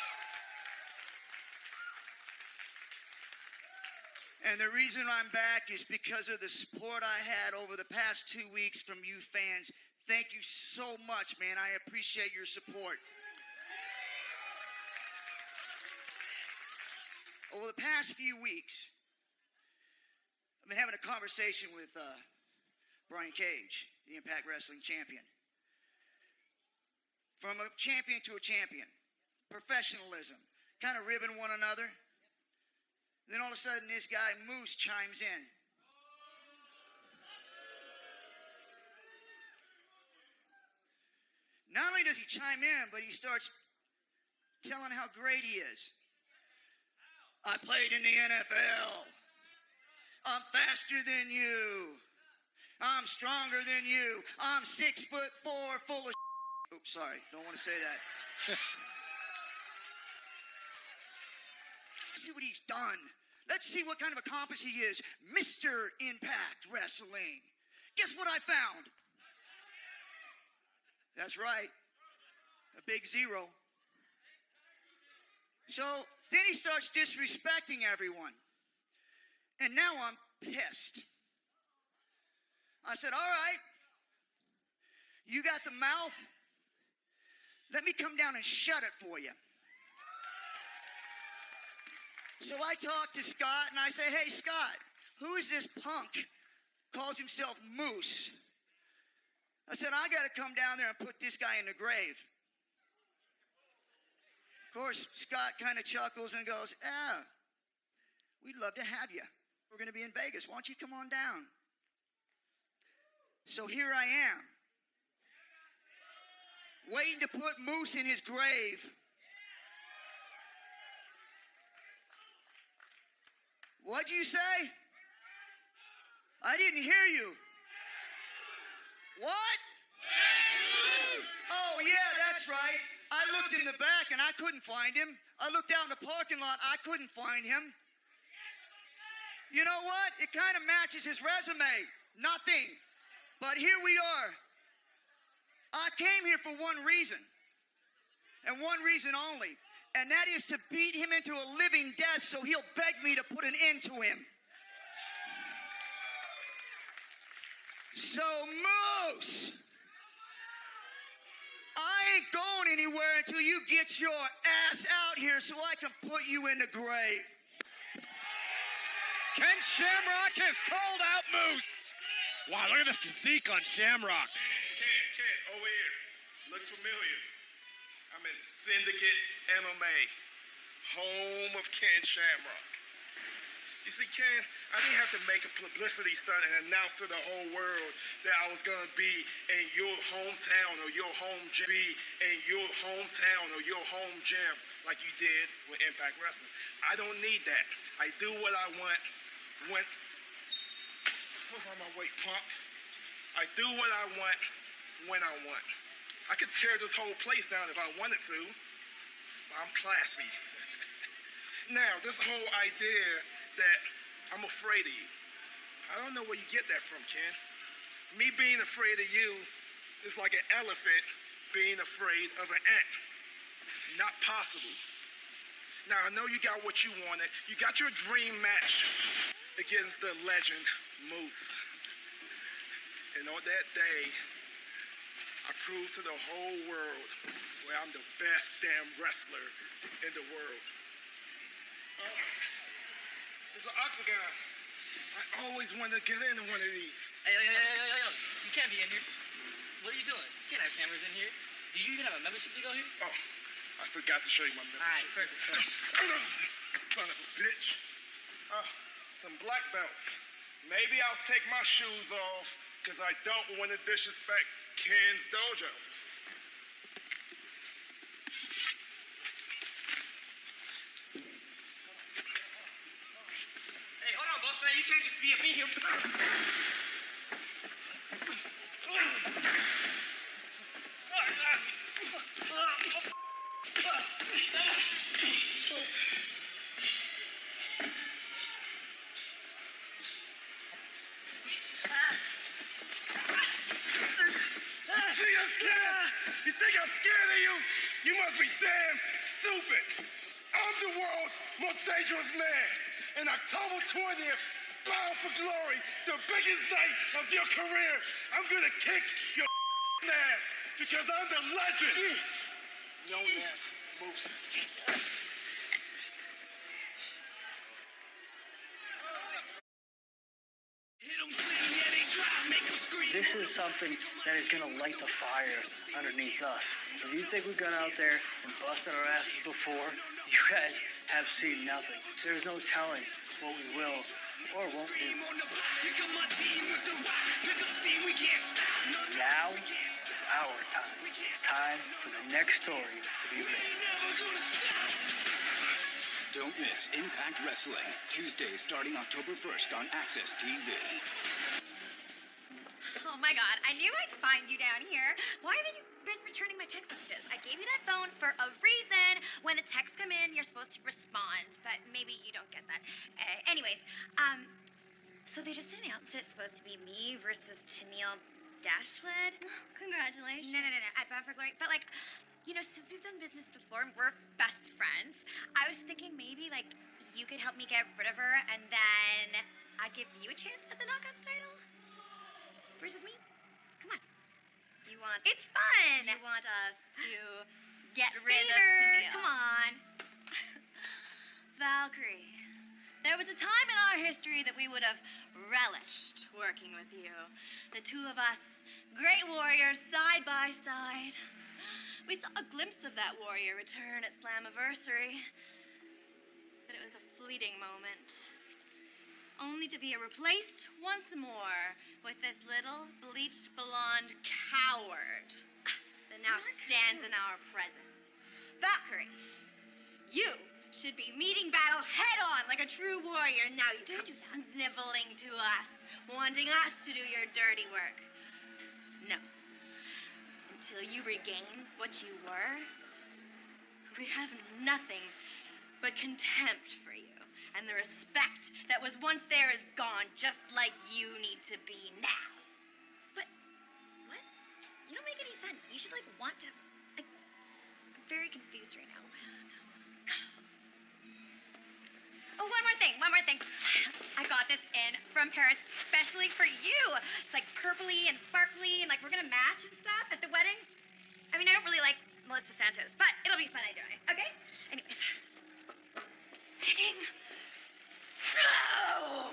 And the reason I'm back is because of the support I had over the past 2 weeks from you fans. Thank you so much, man. I appreciate your support. Over the past few weeks, I've been having a conversation with Brian Cage, the Impact Wrestling champion. From a champion to a champion. Professionalism. Kind of ribbing one another. Then all of a sudden, this guy, Moose, chimes in. Not only does he chime in, but he starts telling how great he is. I played in the NFL. I'm faster than you. I'm stronger than you. I'm 6'4", full of Oops, sorry. Don't want to say that. See what he's done. Let's see what kind of accomplice he is. Mr. Impact Wrestling. Guess what I found? That's right. A big zero. So then he starts disrespecting everyone. And now I'm pissed. I said, all right. You got the mouth. Let me come down and shut it for you. So I talk to Scott and I say, hey, Scott, who is this punk? Calls himself Moose. I said, I got to come down there and put this guy in the grave. Of course, Scott kind of chuckles and goes, we'd love to have you. We're going to be in Vegas. Why don't you come on down? So here I am. waiting to put Moose in his grave. What'd you say? I didn't hear you. What? Oh, yeah, that's right. I looked in the back and I couldn't find him. I looked out in the parking lot. I couldn't find him. You know what? It kind of matches his resume. Nothing. But here we are. I came here for one reason. And one reason only. And that is to beat him into a living death so he'll beg me to put an end to him. So, Moose, I ain't going anywhere until you get your ass out here so I can put you in the grave. Ken Shamrock has called out Moose. Wow, look at the physique on Shamrock. Ken, over here. Look familiar. I'm in Syndicate MMA, home of Ken Shamrock. You see, Ken, I didn't have to make a publicity stunt and announce to the whole world that I was going to be in your hometown or your home gym, like you did with Impact Wrestling. I don't need that. I do what I want when... Move on my way, punk. I do what I want when I want. I could tear this whole place down if I wanted to. But I'm classy. Now, this whole idea that I'm afraid of you. I don't know where you get that from, Ken. Me being afraid of you is like an elephant being afraid of an ant. Not possible. Now, I know you got what you wanted. You got your dream match against the legend, Moose. And on that day, I proved to the whole world where I'm the best damn wrestler in the world. It's an octagon. I always wanted to get into one of these. Hey, yo. You can't be in here. What are you doing? You can't have cameras in here. Do you even have a membership to go here? Oh, I forgot to show you my membership. All right, perfect. Son of a bitch. Some black belts. Maybe I'll take my shoes off because I don't want to disrespect Ken's dojo. Hey, hold on, boss man. You can't just be up in here. You think I'm scared of you? You must be damn stupid. I'm the world's most dangerous man. And October 20th, Bound for Glory, the biggest night of your career, I'm gonna kick your ass because I'm the legend. Known as Moose. This is something that is going to light the fire underneath us. If you think we've gone out there and busted our asses before, you guys have seen nothing. There's no telling what we will or won't do. Now is our time. It's time for the next story to be written. Don't miss Impact Wrestling, Tuesday starting October 1st on Access TV. Oh my God, I knew I'd find you down here. Why haven't you been returning my text messages? I gave you that phone for a reason. When the texts come in, you're supposed to respond, but maybe you don't get that. So they just announced it's supposed to be me versus Tennille Dashwood. Congratulations. No, at Bound for Glory. But since we've done business before, we're best friends. I was thinking maybe you could help me get rid of her, and then I'd give you a chance at the Knockouts title. Versus me? Come on. It's fun. You want us to get rid of Tennille. Tennille. Come on. Valkyrie, there was a time in our history that we would have relished working with you. The two of us, great warriors, side by side. We saw a glimpse of that warrior return at Slammiversary. But it was a fleeting moment. Only to be replaced once more with this little bleached blonde coward. The that now stands in our presence. Valkyrie, you should be meeting battle head on like a true warrior. Now you come sniveling to us, wanting us to do your dirty work. No. Until you regain what you were, we have nothing but contempt for you. And the respect that was once there is gone, just like you need to be now. But, what? You don't make any sense. You should, want to... I'm very confused right now. Oh, one more thing. I got this in from Paris, especially for you. It's purpley and sparkly, and we're gonna match and stuff at the wedding. I mean, I don't really like Melissa Santos, but it'll be fun either way, okay? Anyways. Wedding. No!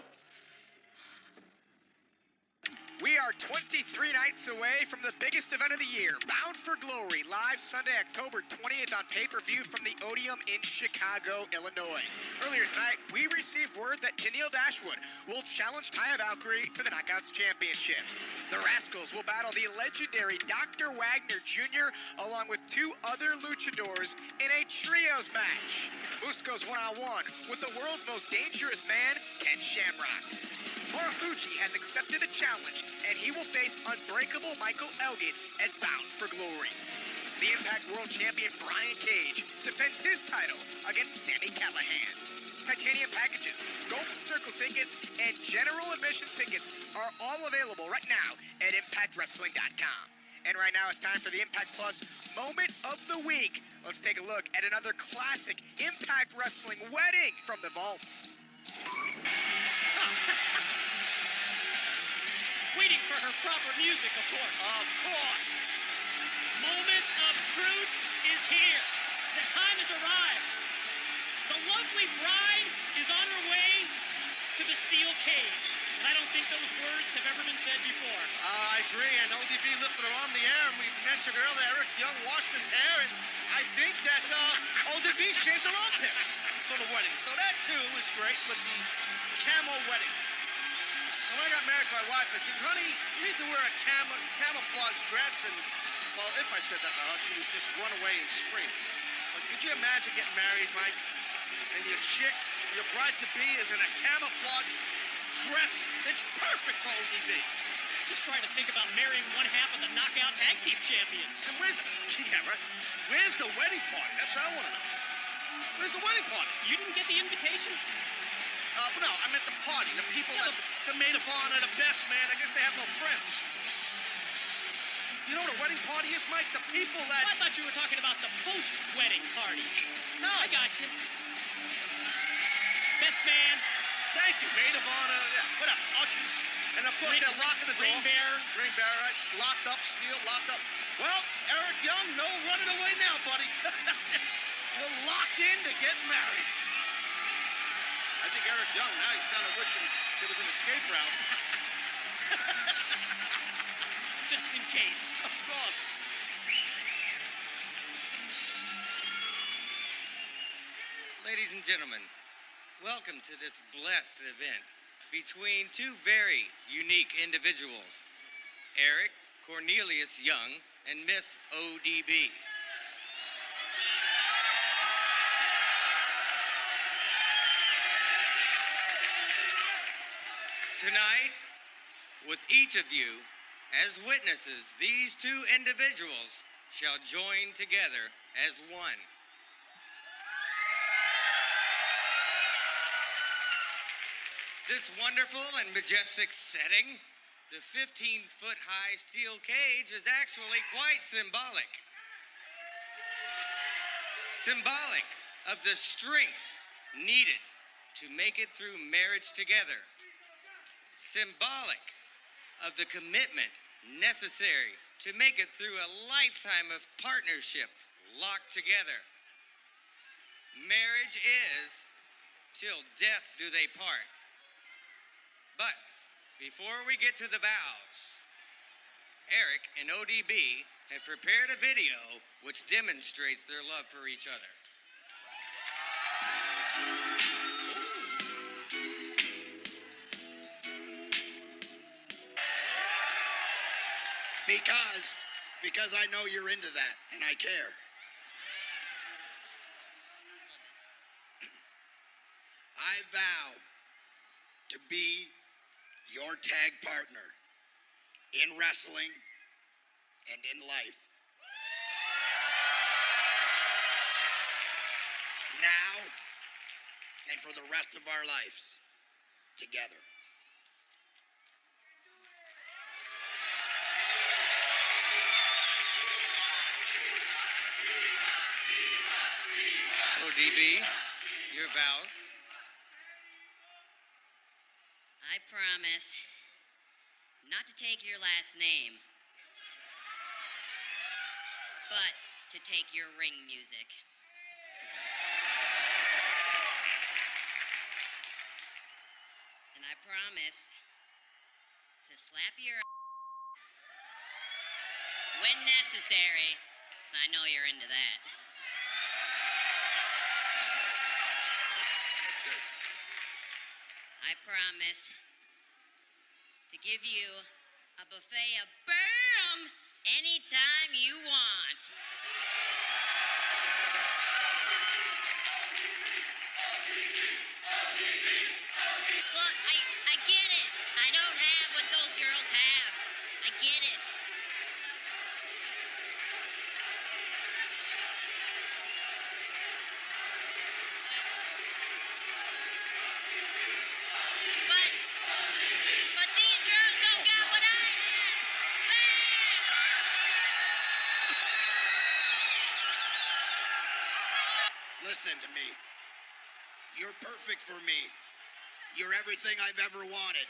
We are 23 nights away from the biggest event of the year, Bound for Glory, live Sunday, October 20th on pay-per-view from the Odeum in Chicago, Illinois. Earlier tonight, we received word that Tennille Dashwood will challenge Taya Valkyrie for the Knockouts Championship. The Rascals will battle the legendary Dr. Wagner Jr. along with two other luchadors in a trios match. Busco's one-on-one with the world's most dangerous man, Ken Shamrock. Marufuji has accepted the challenge, and he will face Unbreakable Michael Elgin at Bound for Glory. The Impact World Champion Brian Cage defends his title against Sami Callihan. Titanium packages, Golden Circle tickets, and general admission tickets are all available right now at ImpactWrestling.com. And right now it's time for the Impact Plus Moment of the Week. Let's take a look at another classic Impact Wrestling wedding from the vault. Waiting for her proper music, of course. Of course. Moment of truth is here. The time has arrived. The lovely bride is on her way to the steel cage. And I don't think those words have ever been said before. I agree, and ODB lifted her on the air, and we mentioned earlier Eric Young washed his hair, and I think that ODB shaved her armpits for the wedding. So that, too, is great with the camel wedding. When I got married to my wife, I said, honey, you need to wear a camouflage dress, and, well, if I said that to her, she would just run away and scream. But could you imagine getting married, Mike, and your chick, your bride-to-be is in a camouflage dress? It's perfect for ODB. Just trying to think about marrying one half of the Knockout Tag Team Champions. And where's the wedding party? That's what I want to know. Where's the wedding party? You didn't get the invitation? No, I meant the party. The people that the maid of honor, the best man. I guess they have no friends. You know what a wedding party is, Mike? The people that... Oh, I thought you were talking about the post-wedding party. No. I got you. Best man. Thank you, maid of honor. Yeah, whatever. Ushers. And of course, they're locking the door. Ring bearer. Ring bearer, right? Locked up, steel, locked up. Well, Eric Young, no running away now, buddy. You're locked in to get married. I think Eric Young, now he's kind of wishing there was an escape route. Just in case. Of course. Ladies and gentlemen, welcome to this blessed event between two very unique individuals, Eric Cornelius Young and Miss ODB. Tonight, with each of you as witnesses, these two individuals shall join together as one. This wonderful and majestic setting, the 15-foot high steel cage, is actually quite symbolic. Symbolic of the strength needed to make it through marriage together. Symbolic of the commitment necessary to make it through a lifetime of partnership locked together. Marriage is till death do they part. But before we get to the vows, Eric and ODB have prepared a video which demonstrates their love for each other. Because because I know you're into that, and I care. I vow to be your tag partner in wrestling and in life. Now and for the rest of our lives together. ODB, your vows. I promise not to take your last name, but to take your ring music. And I promise to slap your when necessary, 'cause I know you're into that. I promise to give you a buffet of BAM anytime you want. Look, I get it. I don't have what those girls have. I get it. But these girls don't got what I have. Listen to me. You're perfect for me. You're everything I've ever wanted.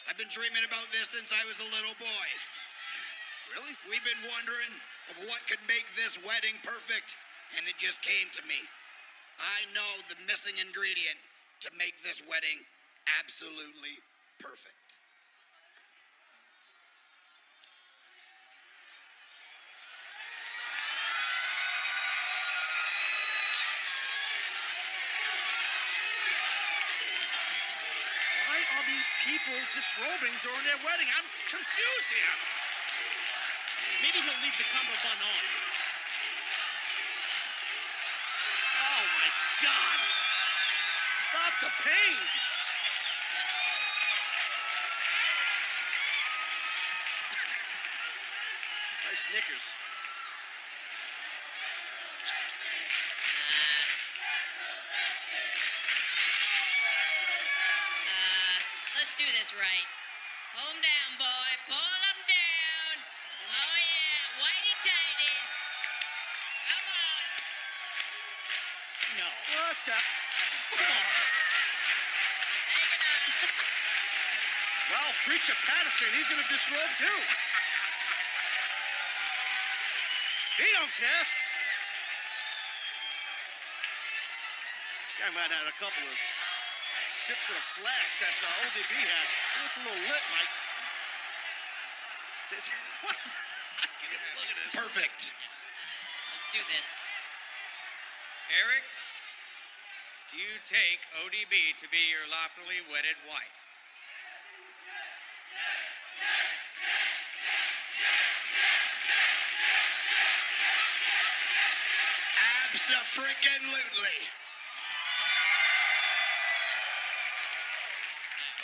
I've been dreaming about this since I was a little boy. Really? We've been wondering of what could make this wedding perfect, and it just came to me. I know the missing ingredient to make this wedding absolutely perfect. Why are these people disrobing during their wedding? I'm confused here. Maybe he'll leave the cummerbund on. Oh my God! Stop the pain! Nice knickers. Let's do this right. Pull them down, boy. Pull them down. Oh, yeah. Whitey-tighties. Come on. No. What the? Come on. Well, Preacher Patterson, he's going to disrobe too. He don't care. This guy might have had a couple of sips of the flask that ODB had. It's a little lit, Mike. Look at this. Perfect. Let's do this. Eric, do you take ODB to be your lawfully wedded wife? Abso-freaking-lutely.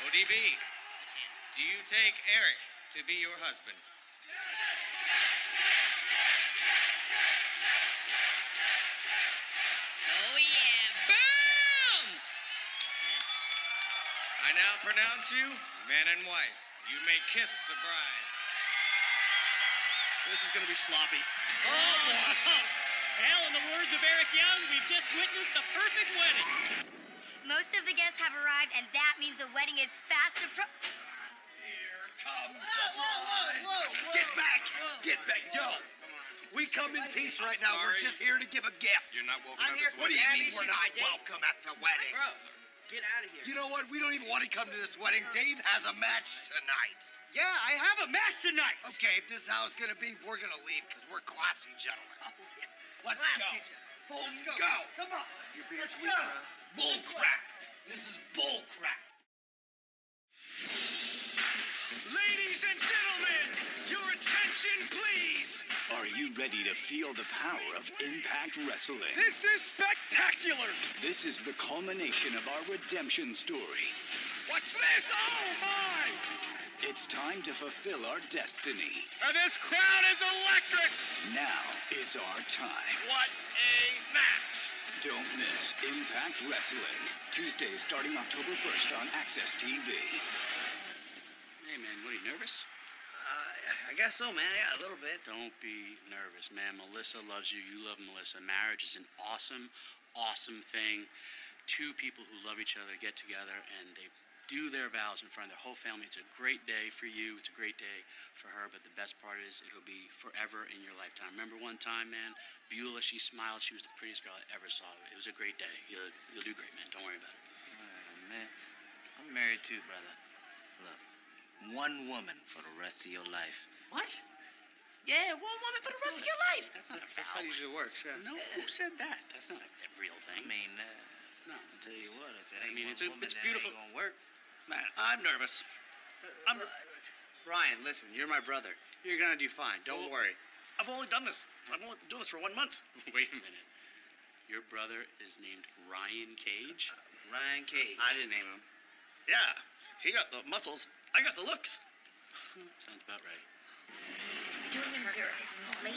ODB, do you take Eric to be your husband? Oh, yeah. Boom! I now pronounce you man and wife. You may kiss the bride. This is going to be sloppy. Oh, boy. Well, in the words of Eric Young, we've just witnessed the perfect wedding. Most of the guests have arrived, and that means the wedding is fast approaching. Here comes the bride. Get back! Get back! Yo! We come in peace right now. We're just here to give a gift. You're not welcome I'm at here. this What do wedding. you mean we're not welcome at the wedding? Bro, get out of here. You know what? We don't even want to come to this wedding. Dave has a match tonight. Yeah, I have a match tonight. Okay, if this is how it's gonna be, we're gonna leave because we're classy gentlemen. Let's Classy go. gentlemen. Let's go. Come on. You're being Let's sweet, go. man. Bull crap. This is bull crap. Ladies and gentlemen, your attention, please. ready to feel the power of Impact Wrestling. This is spectacular! This is the culmination of our redemption story. What's this? Oh, my! It's time to fulfill our destiny. And this crowd is electric! Now is our time. What a match! Don't miss Impact Wrestling. Tuesday starting October 1st on Access TV. Hey, man, what, are you nervous? I guess so, man. Yeah, a little bit. Don't be nervous, man. Melissa loves you. You love Melissa. Marriage is an awesome, awesome thing. Two people who love each other get together and they do their vows in front of their whole family. It's a great day for you. It's a great day for her. But the best part is it'll be forever in your lifetime. Remember one time, man, Beulah, she smiled. She was the prettiest girl I ever saw. It was a great day. You'll do great, man. Don't worry about it. Man, I'm married too, brother. Look, one woman for the rest of your life. What? Yeah, one woman for the rest of your life. That's not a That's how it usually works, yeah. No, who said that? That's not a real thing. I mean, no. I'll tell you what, if it ain't mean, one it's woman, beautiful. That ain't gonna work. Man, I'm nervous. Ryan, listen, you're my brother. You're gonna do fine. Don't worry. I've only done this. I've only been doing this for 1 month. Wait a minute. Your brother is named Ryan Cage? Ryan Cage. I didn't name him. Yeah, he got the muscles. I got the looks. Sounds about right. Do we really? Hey,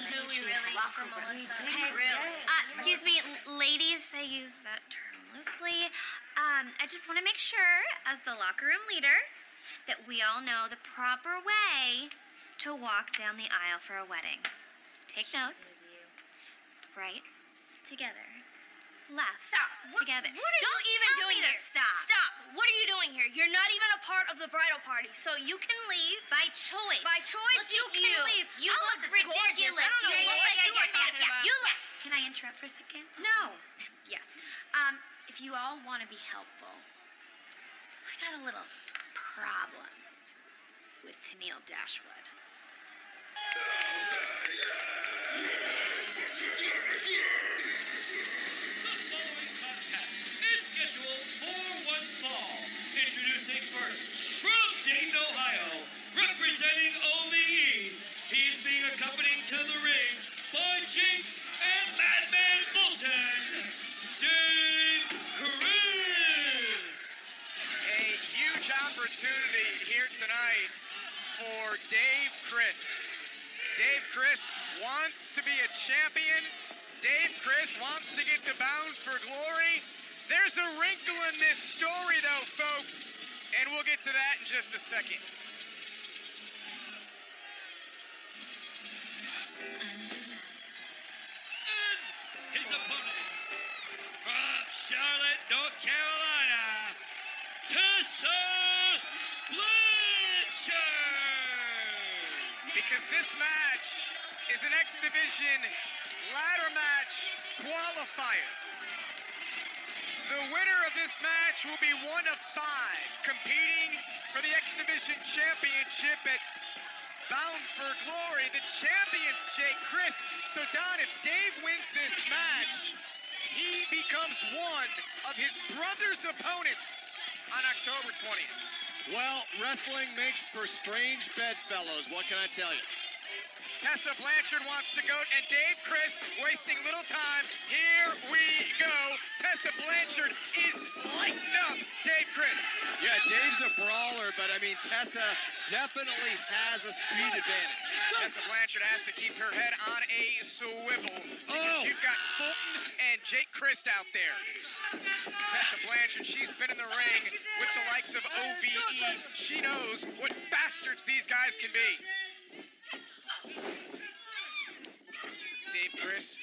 really? Excuse me, ladies, I use that term loosely. I just want to make sure, as the locker room leader, that we all know the proper way to walk down the aisle for a wedding. Take notes. Right together. Left. Stop. Together. Don't even tell doing me to here. stop. Stop. What are you doing here? You're not even a part of the bridal party, so you can leave. By choice. By choice, Look you at can leave. You I look gorgeous. ridiculous. I don't know You what look you are talking about. You look. Can I interrupt for a second? No. Yes. If you all want to be helpful, I got a little problem with Tennille Dashwood. Is scheduled for one fall. Introducing first, from Dayton, Ohio, representing OVE, he's being accompanied to the ring by Jake and Madman Fulton, Dave Chris. A huge opportunity here tonight for Dave Christ. Dave Christ wants to be a champion. Dave Christ wants to get to Bound for Glory. There's a wrinkle in this story, though, folks, and we'll get to that in just a second. His opponent, from Charlotte, North Carolina, Tessa Blanchard. Because this match is an X Division ladder match qualifier. The winner of this match will be one of 5 competing for the X Division Championship at Bound for Glory. The champion's Jake Chris. So Don, if Dave wins this match, he becomes one of his brother's opponents on October 20th. Well, wrestling makes for strange bedfellows. What can I tell you? Tessa Blanchard wants to go, and Dave Chris wasting little time. Here we go. Tessa Blanchard is lighting up Dave Chris. Yeah, Dave's a brawler, but I mean, Tessa definitely has a speed advantage. Tessa Blanchard has to keep her head on a swivel because you've got Fulton and Jake Christ out there. Tessa Blanchard, she's been in the ring with the likes of OVE. She knows what bastards these guys can be. Dave Christ.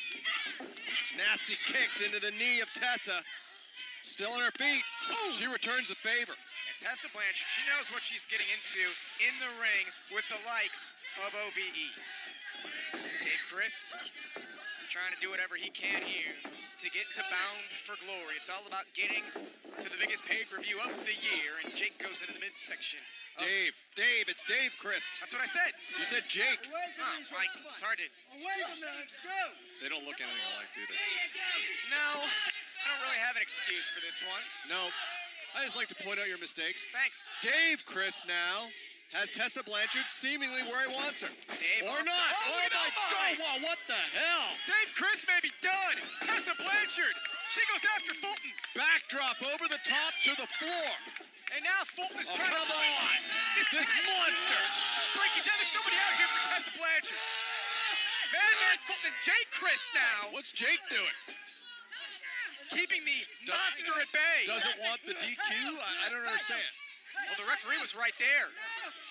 Nasty kicks into the knee of Tessa. Still on her feet. She returns the favor. And Tessa Blanchard, she knows what she's getting into in the ring with the likes of OVE. Dave Christ trying to do whatever he can here to get to Bound for Glory. It's all about getting to the biggest pay-per-view of the year, and Jake goes into the midsection. Dave, it's Dave Christ. That's what I said. You said Jake. Right. It's hard to... Away from there, let's go. They don't look anything alike, do they? No, I don't really have an excuse for this one. No. I just like to point out your mistakes. Thanks. Dave Christ now has Tessa Blanchard seemingly where he wants her. Dave Or off- not. Oh, Oh, my my. God. Wow, what the hell? Dave Chris may be done. Tessa Blanchard. She goes after Fulton. Backdrop over the top to the floor. And now Fulton is Oh, trying come to... on. This monster. It's breaking down. There's nobody out here for Tessa Blanchard. Man, Fulton and Jake Chris now. What's Jake doing? Keeping the monster at bay. Doesn't want the DQ? I don't understand. Well, the referee was right there.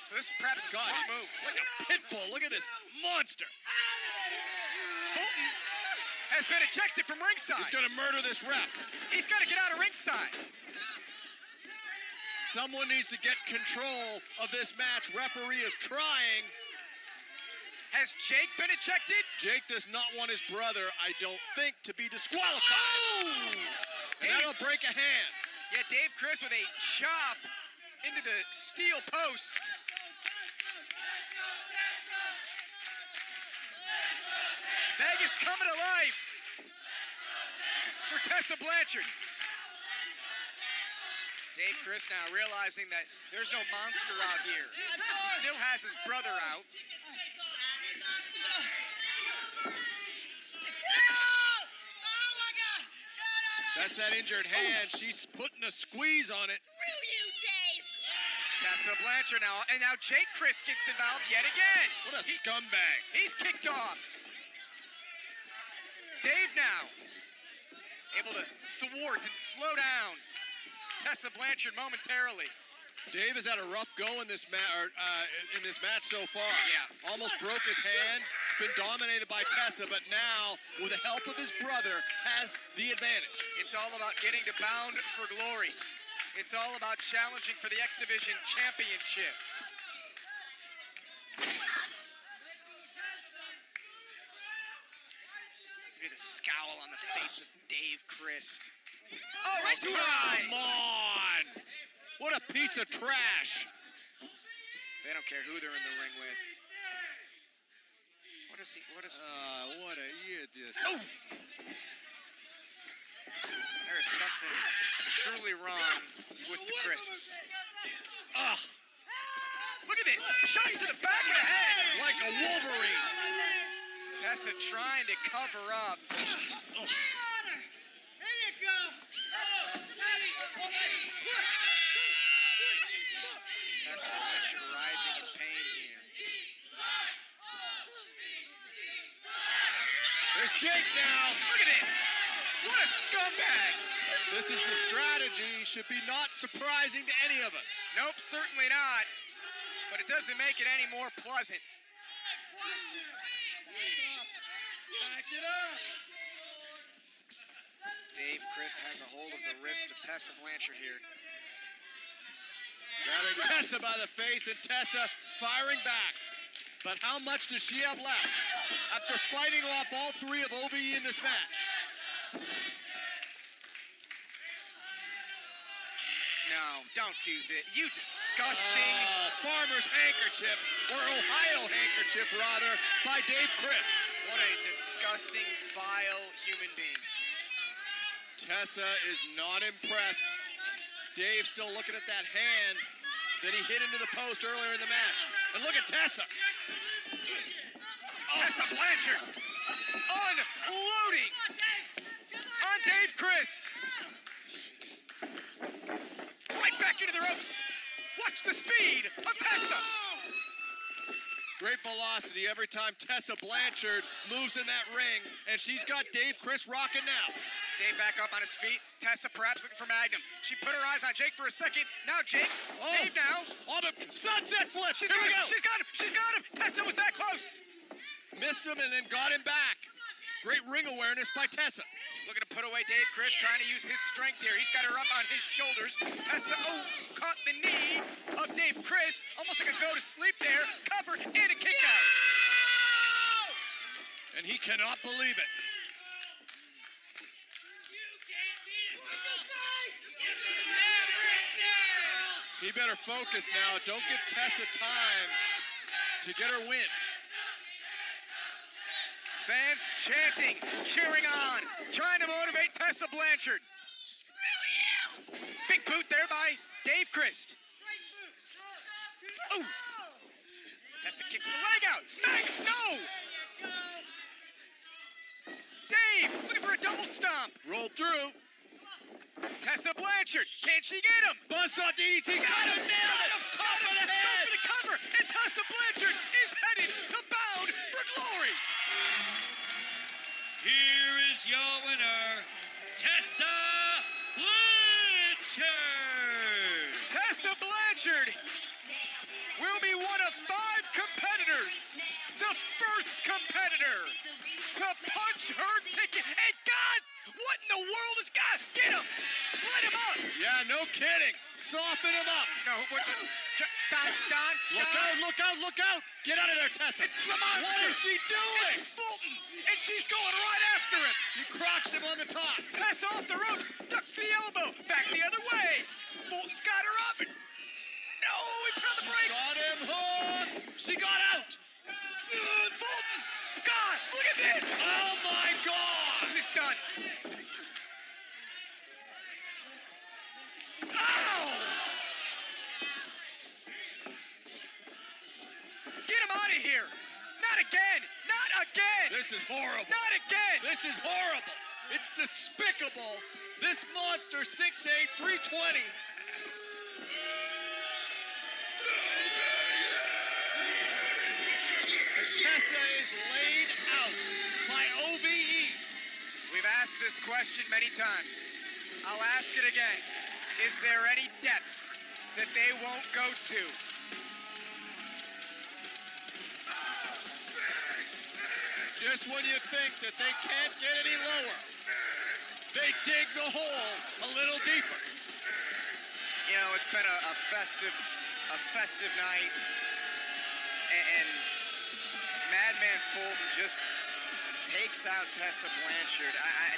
So this is perhaps a God, smart move. like a pit bull. Look at this monster. Fulton has been ejected from ringside. He's going to murder this ref. He's got to get out of ringside. Someone needs to get control of this match. Referee is trying. Has Jake been ejected? Jake does not want his brother, I don't think, to be disqualified. Oh! And that'll break a hand. Yeah, Dave Chris with a chop into the steel post. Vegas coming to life for Tessa Blanchard. Dave Chris now realizing that there's no monster out here. He still has his brother out. That's that injured hand. She's putting a squeeze on it. Screw you, Dave! Tessa Blanchard now, and now Jake Chris gets involved yet again. What a scumbag. He's kicked off. Dave now able to thwart and slow down Tessa Blanchard momentarily. Dave has had a rough go in this match so far. Yeah. Almost broke his hand. Been dominated by Tessa, but now, with the help of his brother, has the advantage. It's all about getting to Bound for Glory. It's all about challenging for the X Division Championship. Look at the scowl on the face of Dave Christ. Oh, right to her eyes! Come on! What a piece of trash. They don't care who they're in the ring with. What you just... Oh! There is something truly wrong with the Crisps. Ugh. Look at this! Shots to the back of the head! Like a Wolverine. Tessa trying to cover up. Oh. Tessa Blanchard writhing in pain here. There's Jake now. Look at this! What a scumbag! This is the strategy. Should be not surprising to any of us. Nope, certainly not. But it doesn't make it any more pleasant. Back it up. Dave Christ has a hold of the wrist of Tessa Blanchard here. Grabbing Tessa by the face, and Tessa firing back. But how much does she have left after fighting off all three of OVE in this match? No, don't do this. You disgusting. Farmer's handkerchief, or Ohio handkerchief, rather, by Dave Christ. What a disgusting, vile human being. Tessa is not impressed. Dave's still looking at that hand that he hit into the post earlier in the match. And look at Tessa. Tessa Blanchard unloading on Dave Christ. Right back into the ropes. Watch the speed of Tessa. Great velocity every time Tessa Blanchard moves in that ring, and she's got Dave Christ rocking now. Dave back up on his feet. Tessa perhaps looking for Magnum. She put her eyes on Jake for a second. Now Jake. Dave now. On the sunset flip. Here we go. She's got him. She's got him. Tessa was that close. Missed him and then got him back. Great ring awareness by Tessa. Looking to put away Dave Christ, trying to use his strength here. He's got her up on his shoulders. Tessa, caught the knee of Dave Christ. Almost like a go to sleep there. Cover and a kick out. And he cannot believe it. He better focus now. Don't give Tessa time to get her win. Fans chanting, cheering on, trying to motivate Tessa Blanchard. Screw you! Big boot there by Dave Christ. Oh! Meg, no! Dave, looking for a double stomp. Roll through. Tessa Blanchard, can she get him? Buzzsaw DDT, got him, nailed it! Top of the Go head! for the cover, and Tessa Blanchard is headed to Bound for Glory. Here is your winner, Tessa Blanchard. Tessa Blanchard will be one of 5 competitors, the first competitor to punch her ticket. And God, what in the world is God? Get him! Let him up! Yeah, no kidding. Soften him up. No, what? Don, Look out! Get out of there, Tessa. it's the monster. What is she doing? It's Fulton, and she's going right after him. She crotched him on the top. Tessa off the ropes, ducks the elbow, back the other way. Fulton's got her up. And no, he put on the brakes. Got him hooked. She got out. Fulton, God, look at this. Oh my God. She's done. Ow! Get him out of here. Not again. Not again. This is horrible. Not again. This is horrible. It's despicable. This monster, 6'8", 320. Tessa is laid out by OVE. We've asked this question many times. I'll ask it again. Is there any depths that they won't go to? Just when you think that they can't get any lower, they dig the hole a little deeper. You know, it's been a festive night, and Madman Fulton just takes out Tessa Blanchard.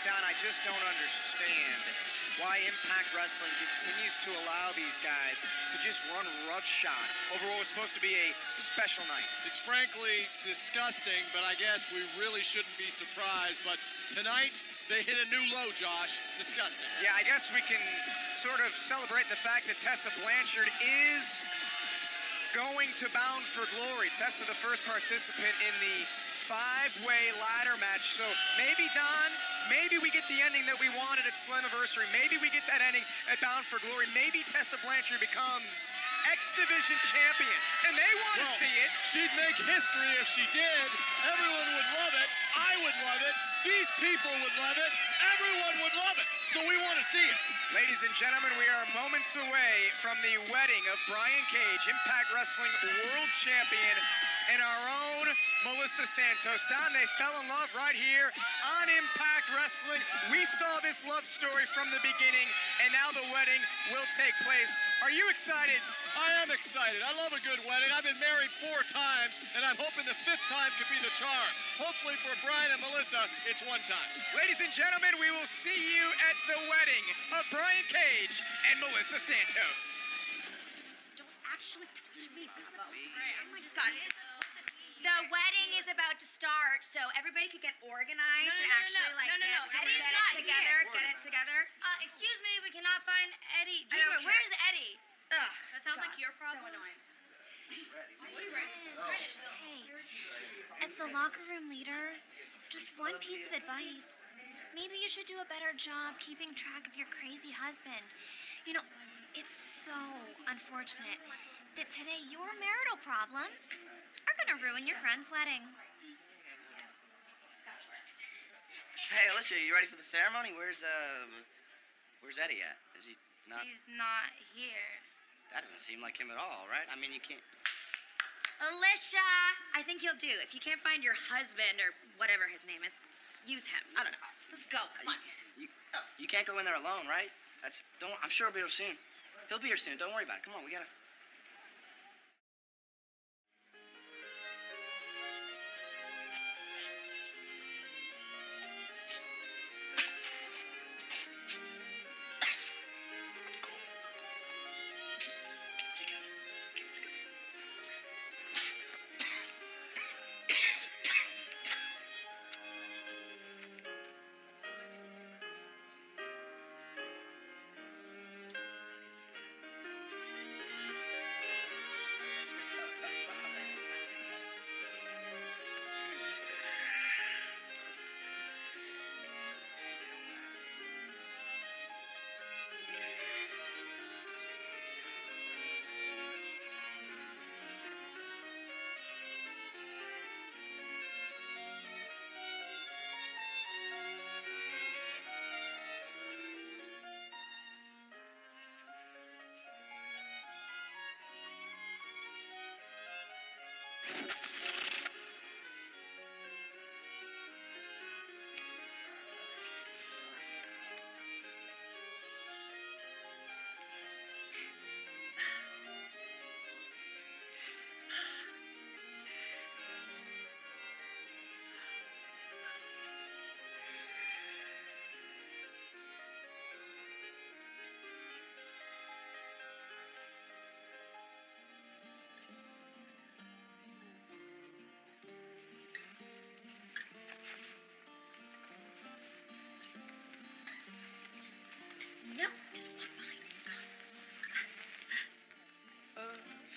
Don, I just don't understand why Impact Wrestling continues to allow these guys to just run roughshod over what was supposed to be a special night. It's frankly disgusting, but I guess we really shouldn't be surprised. But tonight, they hit a new low, Josh. Disgusting. Yeah, I guess we can sort of celebrate the fact that Tessa Blanchard is going to Bound for Glory. Tessa, the first participant in the 5-way ladder match. So maybe, Don, maybe we get the ending that we wanted at Slammiversary. Maybe we get that ending at Bound for Glory. Maybe Tessa Blanchard becomes X Division champion, and they want to see it. She'd make history if she did. Everyone would love it. I would love it. These people would love it. Everyone would love it. So we want to see it. Ladies and gentlemen, we are moments away from the wedding of Brian Cage, Impact Wrestling World Champion, and our own Melissa Santos. Don, they fell in love right here on Impact Wrestling. We saw this love story from the beginning, and now the wedding will take place. Are you excited? I am excited. I love a good wedding. I've been married 4 times, and I'm hoping the 5th time could be the charm. Hopefully for Brian and Melissa, it's 1 time. Ladies and gentlemen, we will see you at the wedding of Brian Cage and Melissa Santos. Don't actually touch me, Bravo. Oh my God. The wedding is about to start, so everybody could get organized and actually Eddie's get not it together. here. Get it together. Excuse me, we cannot find Eddie. Anyway, Where's Eddie? Ugh. That sounds like your problem. So annoying. Hey, as the locker room leader, just one piece of advice. Maybe you should do a better job keeping track of your crazy husband. You know, it's so unfortunate that today your marital problems are gonna ruin your friend's wedding. Hey, Alicia, you ready for the ceremony? Where's Eddie at? Is he not? He's not here. That doesn't seem like him at all, right? I mean, you can't. Alicia, I think he'll do. If you can't find your husband or whatever his name is, use him. I don't know. Let's go. Come on. You can't go in there alone, right? I'm sure he'll be here soon. He'll be here soon. Don't worry about it. Come on, we gotta. No, just walk behind me.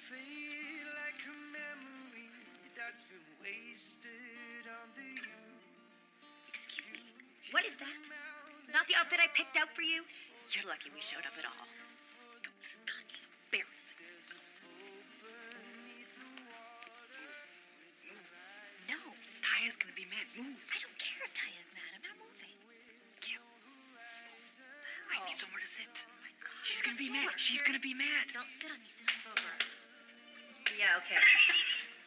Fade like a memory that's been wasted on the youth. Excuse me. What is that? Not the outfit I picked out for you? You're lucky we showed up at all. God, you're so embarrassing. No. Taya's gonna be mad. Move. I don't care if Taya's mad. I'm not moving. I need somewhere to sit. Oh my God. She's gonna be mad. She's gonna be mad. Don't spit on me. Sit on over. Yeah, okay.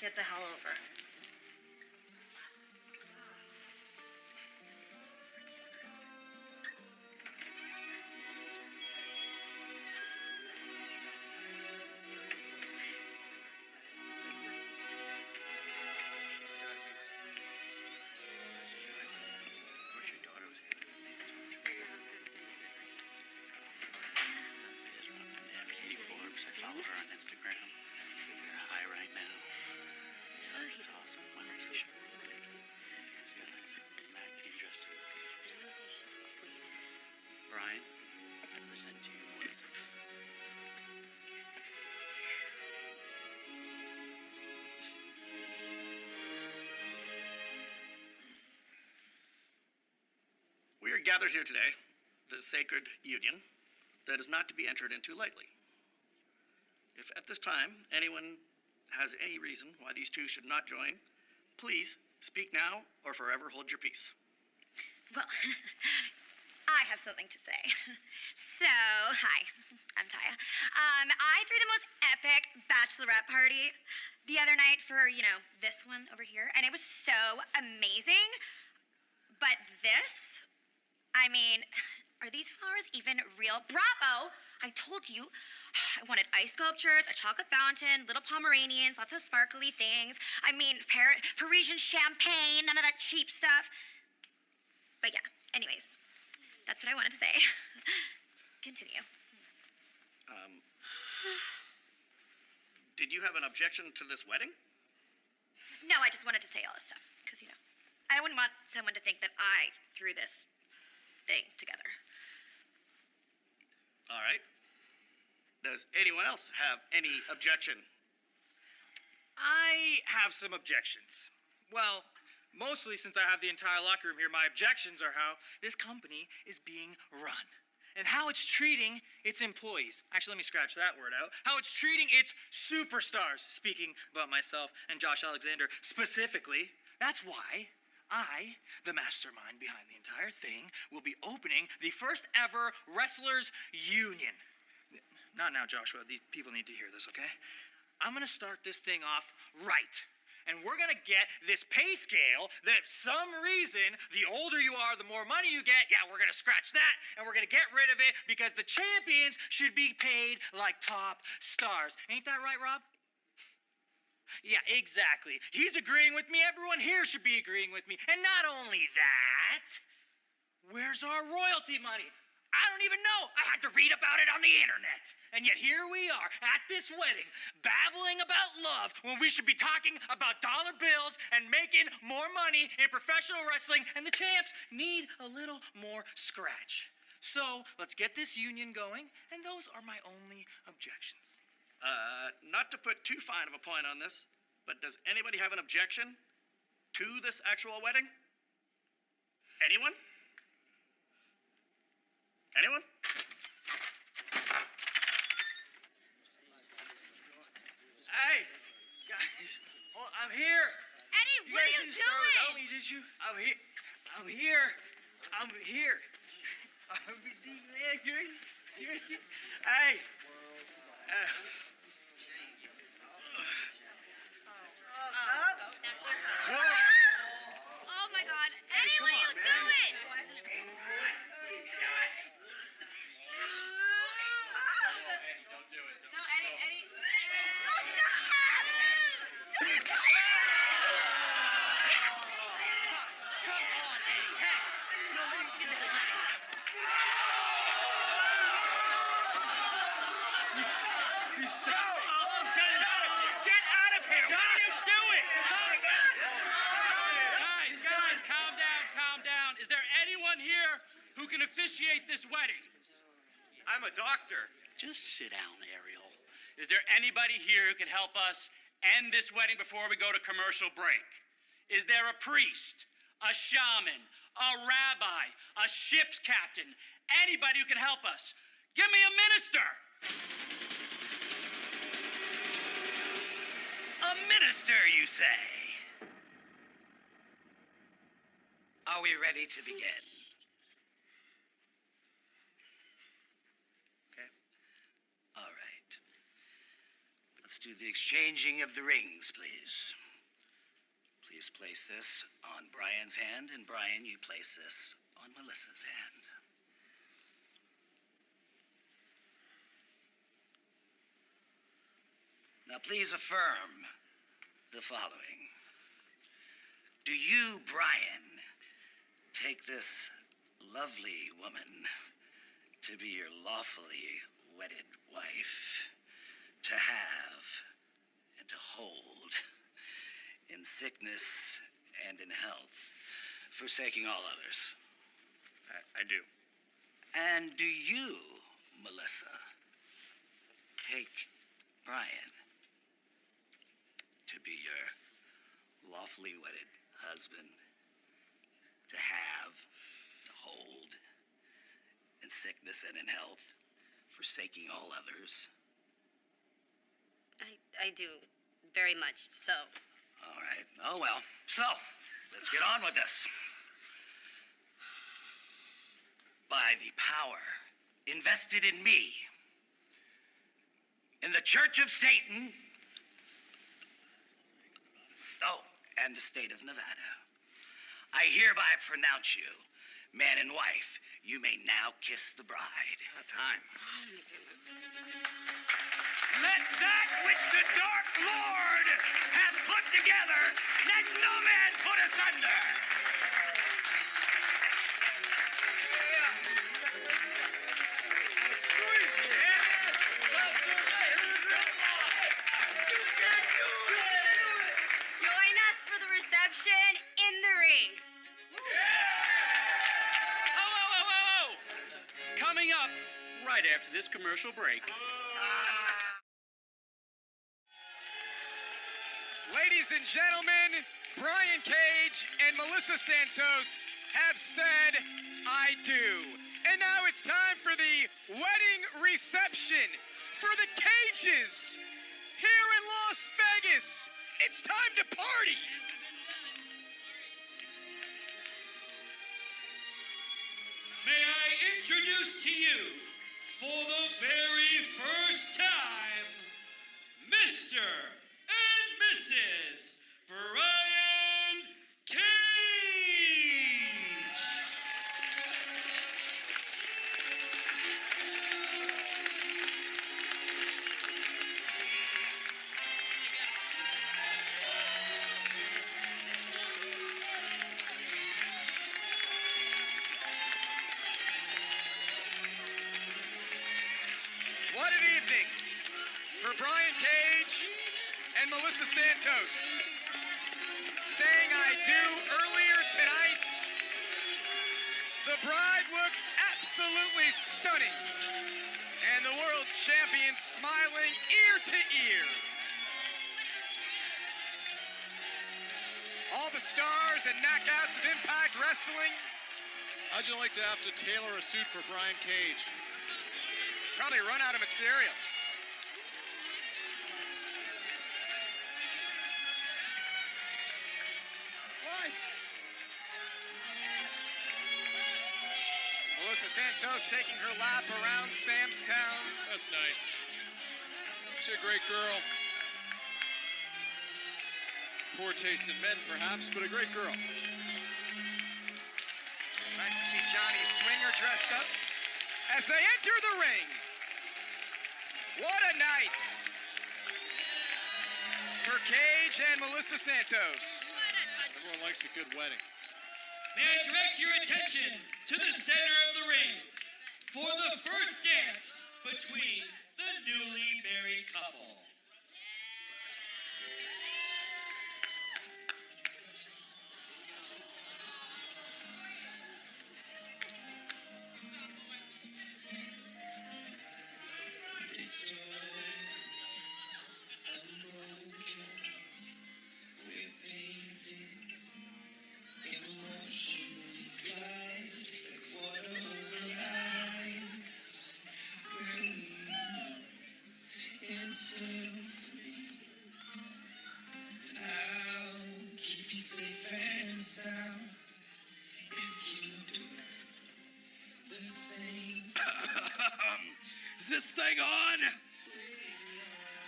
Get the hell over. I follow her on Instagram. You're high right now. It's awesome. My relationship. She's got a nice Mac team dressed in. Brian, I present to you Melissa. We are gathered here today, the sacred union that is not to be entered into lightly. If at this time anyone has any reason why these two should not join, please speak now or forever hold your peace. Well, I have something to say. So, hi, I'm Taya. I threw the most epic bachelorette party the other night for, this one over here, and it was so amazing. But this, are these flowers even real? Bravo! I told you I wanted ice sculptures, a chocolate fountain, little Pomeranians, lots of sparkly things. Parisian champagne, none of that cheap stuff. But yeah, anyways, that's what I wanted to say. Continue. Did you have an objection to this wedding? No, I just wanted to say all this stuff, because, I wouldn't want someone to think that I threw this thing together. All right. Does anyone else have any objection? I have some objections. Well, mostly since I have the entire locker room here, my objections are how this company is being run and how it's treating its employees. Actually, let me scratch that word out. How it's treating its superstars, speaking about myself and Josh Alexander specifically. That's why I, the mastermind behind the entire thing, will be opening the first ever Wrestlers Union. Not now, Joshua. These people need to hear this, okay? I'm gonna start this thing off right. And we're gonna get this pay scale that for some reason, the older you are, the more money you get. Yeah, we're gonna scratch that, and we're gonna get rid of it because the champions should be paid like top stars. Ain't that right, Rob? Yeah, exactly. He's agreeing with me. Everyone here should be agreeing with me. And not only that, where's our royalty money? I don't even know. I had to read about it on the internet. And yet here we are at this wedding, babbling about love when we should be talking about dollar bills and making more money in professional wrestling, and the champs need a little more scratch. So let's get this union going, and those are my only objections. Not to put too fine of a point on this, but does anybody have an objection to this actual wedding? Anyone? Anyone? Hey, guys, I'm here. Eddie, what are you guys didn't start doing? without me, did you? I'm here. I'm here. I'm here. Hey. officiate this wedding? I'm a doctor. Just sit down, Ariel. Is there anybody here who can help us end this wedding before we go to commercial break? Is there a priest, a shaman, a rabbi, a ship's captain, anybody who can help us? Give me a minister. A minister, you say? Are we ready to begin? Okay. All right. Let's do the exchanging of the rings, please. Please place this on Brian's hand, and Brian, you place this on Melissa's hand. Now, please affirm the following. Do you, Brian, take this lovely woman to be your lawfully wedded wife, to have and to hold in sickness and in health, forsaking all others? I do. And do you, Melissa, take Brian to be your lawfully wedded husband, to have, to hold, in sickness and in health, forsaking all others? I do, very much so. All right. Oh, well. So, let's get on with this. By the power invested in me, in the Church of Satan, and the state of Nevada, I hereby pronounce you man and wife. You may now kiss the bride. Time. Let that which the Dark Lord hath put together, let no man put asunder. Join us for the reception in the ring. Oh! Coming up right after this commercial break. Ladies and gentlemen, Brian Cage and Melissa Santos have said, I do. And now it's time for the wedding reception for the Cages here in Las Vegas. It's time to party. May I introduce to you, for the very first time, Mr. and Mrs. Brian Cage. What an evening for Brian Cage and Melissa Santos. Saying I do earlier tonight. The bride looks absolutely stunning. And the world champion smiling ear to ear. All the stars and knockouts of Impact Wrestling. How'd you like to have to tailor a suit for Brian Cage? Probably run out of material. Melissa Santos taking her lap around Sam's Town. That's nice. She's a great girl. Poor taste in men, perhaps, but a great girl. Nice to see Johnny Swinger dressed up as they enter the ring. What a night for Cage and Melissa Santos. Everyone likes a good wedding. May I direct your attention to the center of the ring for the first dance between the newly married couple. this thing on?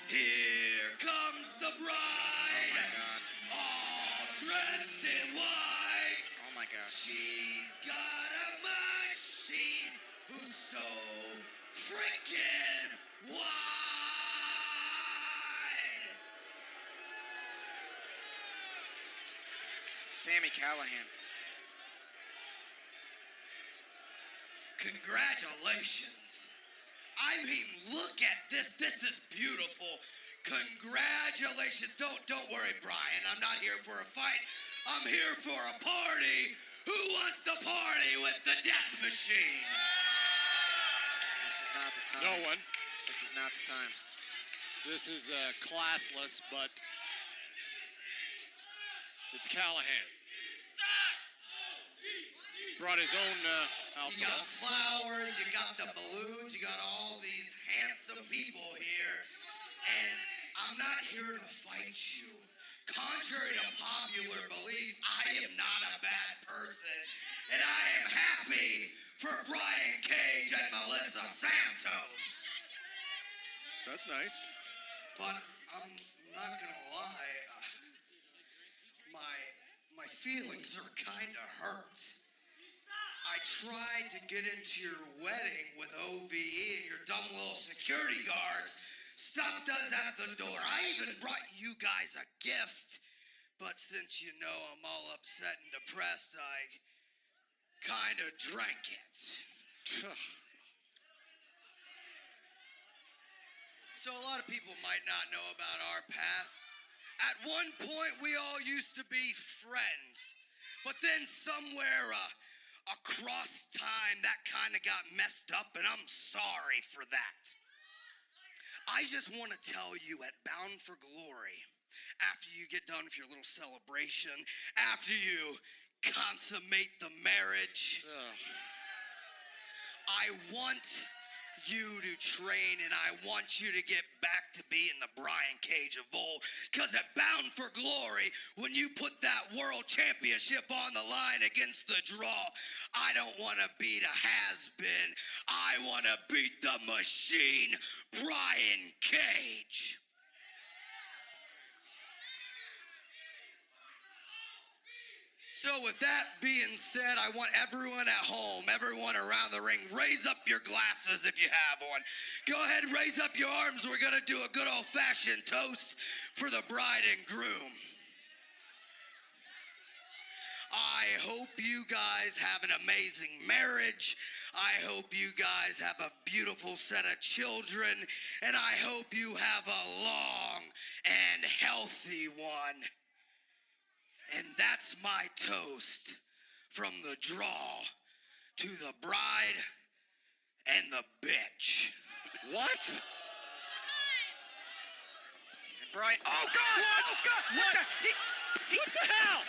Here comes the bride. All dressed in white. Oh my gosh. She's got a machine who's so freaking wide. Sammy Callahan. Congratulations. I mean, look at this. This is beautiful. Congratulations. Don't worry, Brian. I'm not here for a fight. I'm here for a party. Who wants to party with the death machine? This is not the time. No one. This is not the time. This is classless, but it's Callahan. Brought his own You got alcohol. flowers, you got the balloons, you got all these handsome people here. And I'm not here to fight you. Contrary to popular belief, I am not a bad person. And I am happy for Brian Cage and Melissa Santos. That's nice. But I'm not gonna lie, my feelings are kind of hurt. I tried to get into your wedding with OVE and your dumb little security guards stopped us at the door. I even brought you guys a gift. But since you know I'm all upset and depressed, I kind of drank it. So a lot of people might not know about our past. At one point, we all used to be friends. But then somewhere across time, that kind of got messed up, and I'm sorry for that. I just want to tell you at Bound for Glory, after you get done with your little celebration, after you consummate the marriage, I want you to train, and I want you to get back to being the Brian Cage of old. Because at Bound for Glory, when you put that world championship on the line against the draw, I don't want to beat a has-been. I want to beat the machine, Brian Cage. So with that being said, I want everyone at home, everyone around the ring, raise up your glasses if you have one. Go ahead and raise up your arms. We're going to do a good old-fashioned toast for the bride and groom. I hope you guys have an amazing marriage. I hope you guys have a beautiful set of children. And I hope you have a long and healthy one. And that's my toast from the draw to the bride and the bitch. What? Brian. Oh, God! What? Oh, God! What the hell?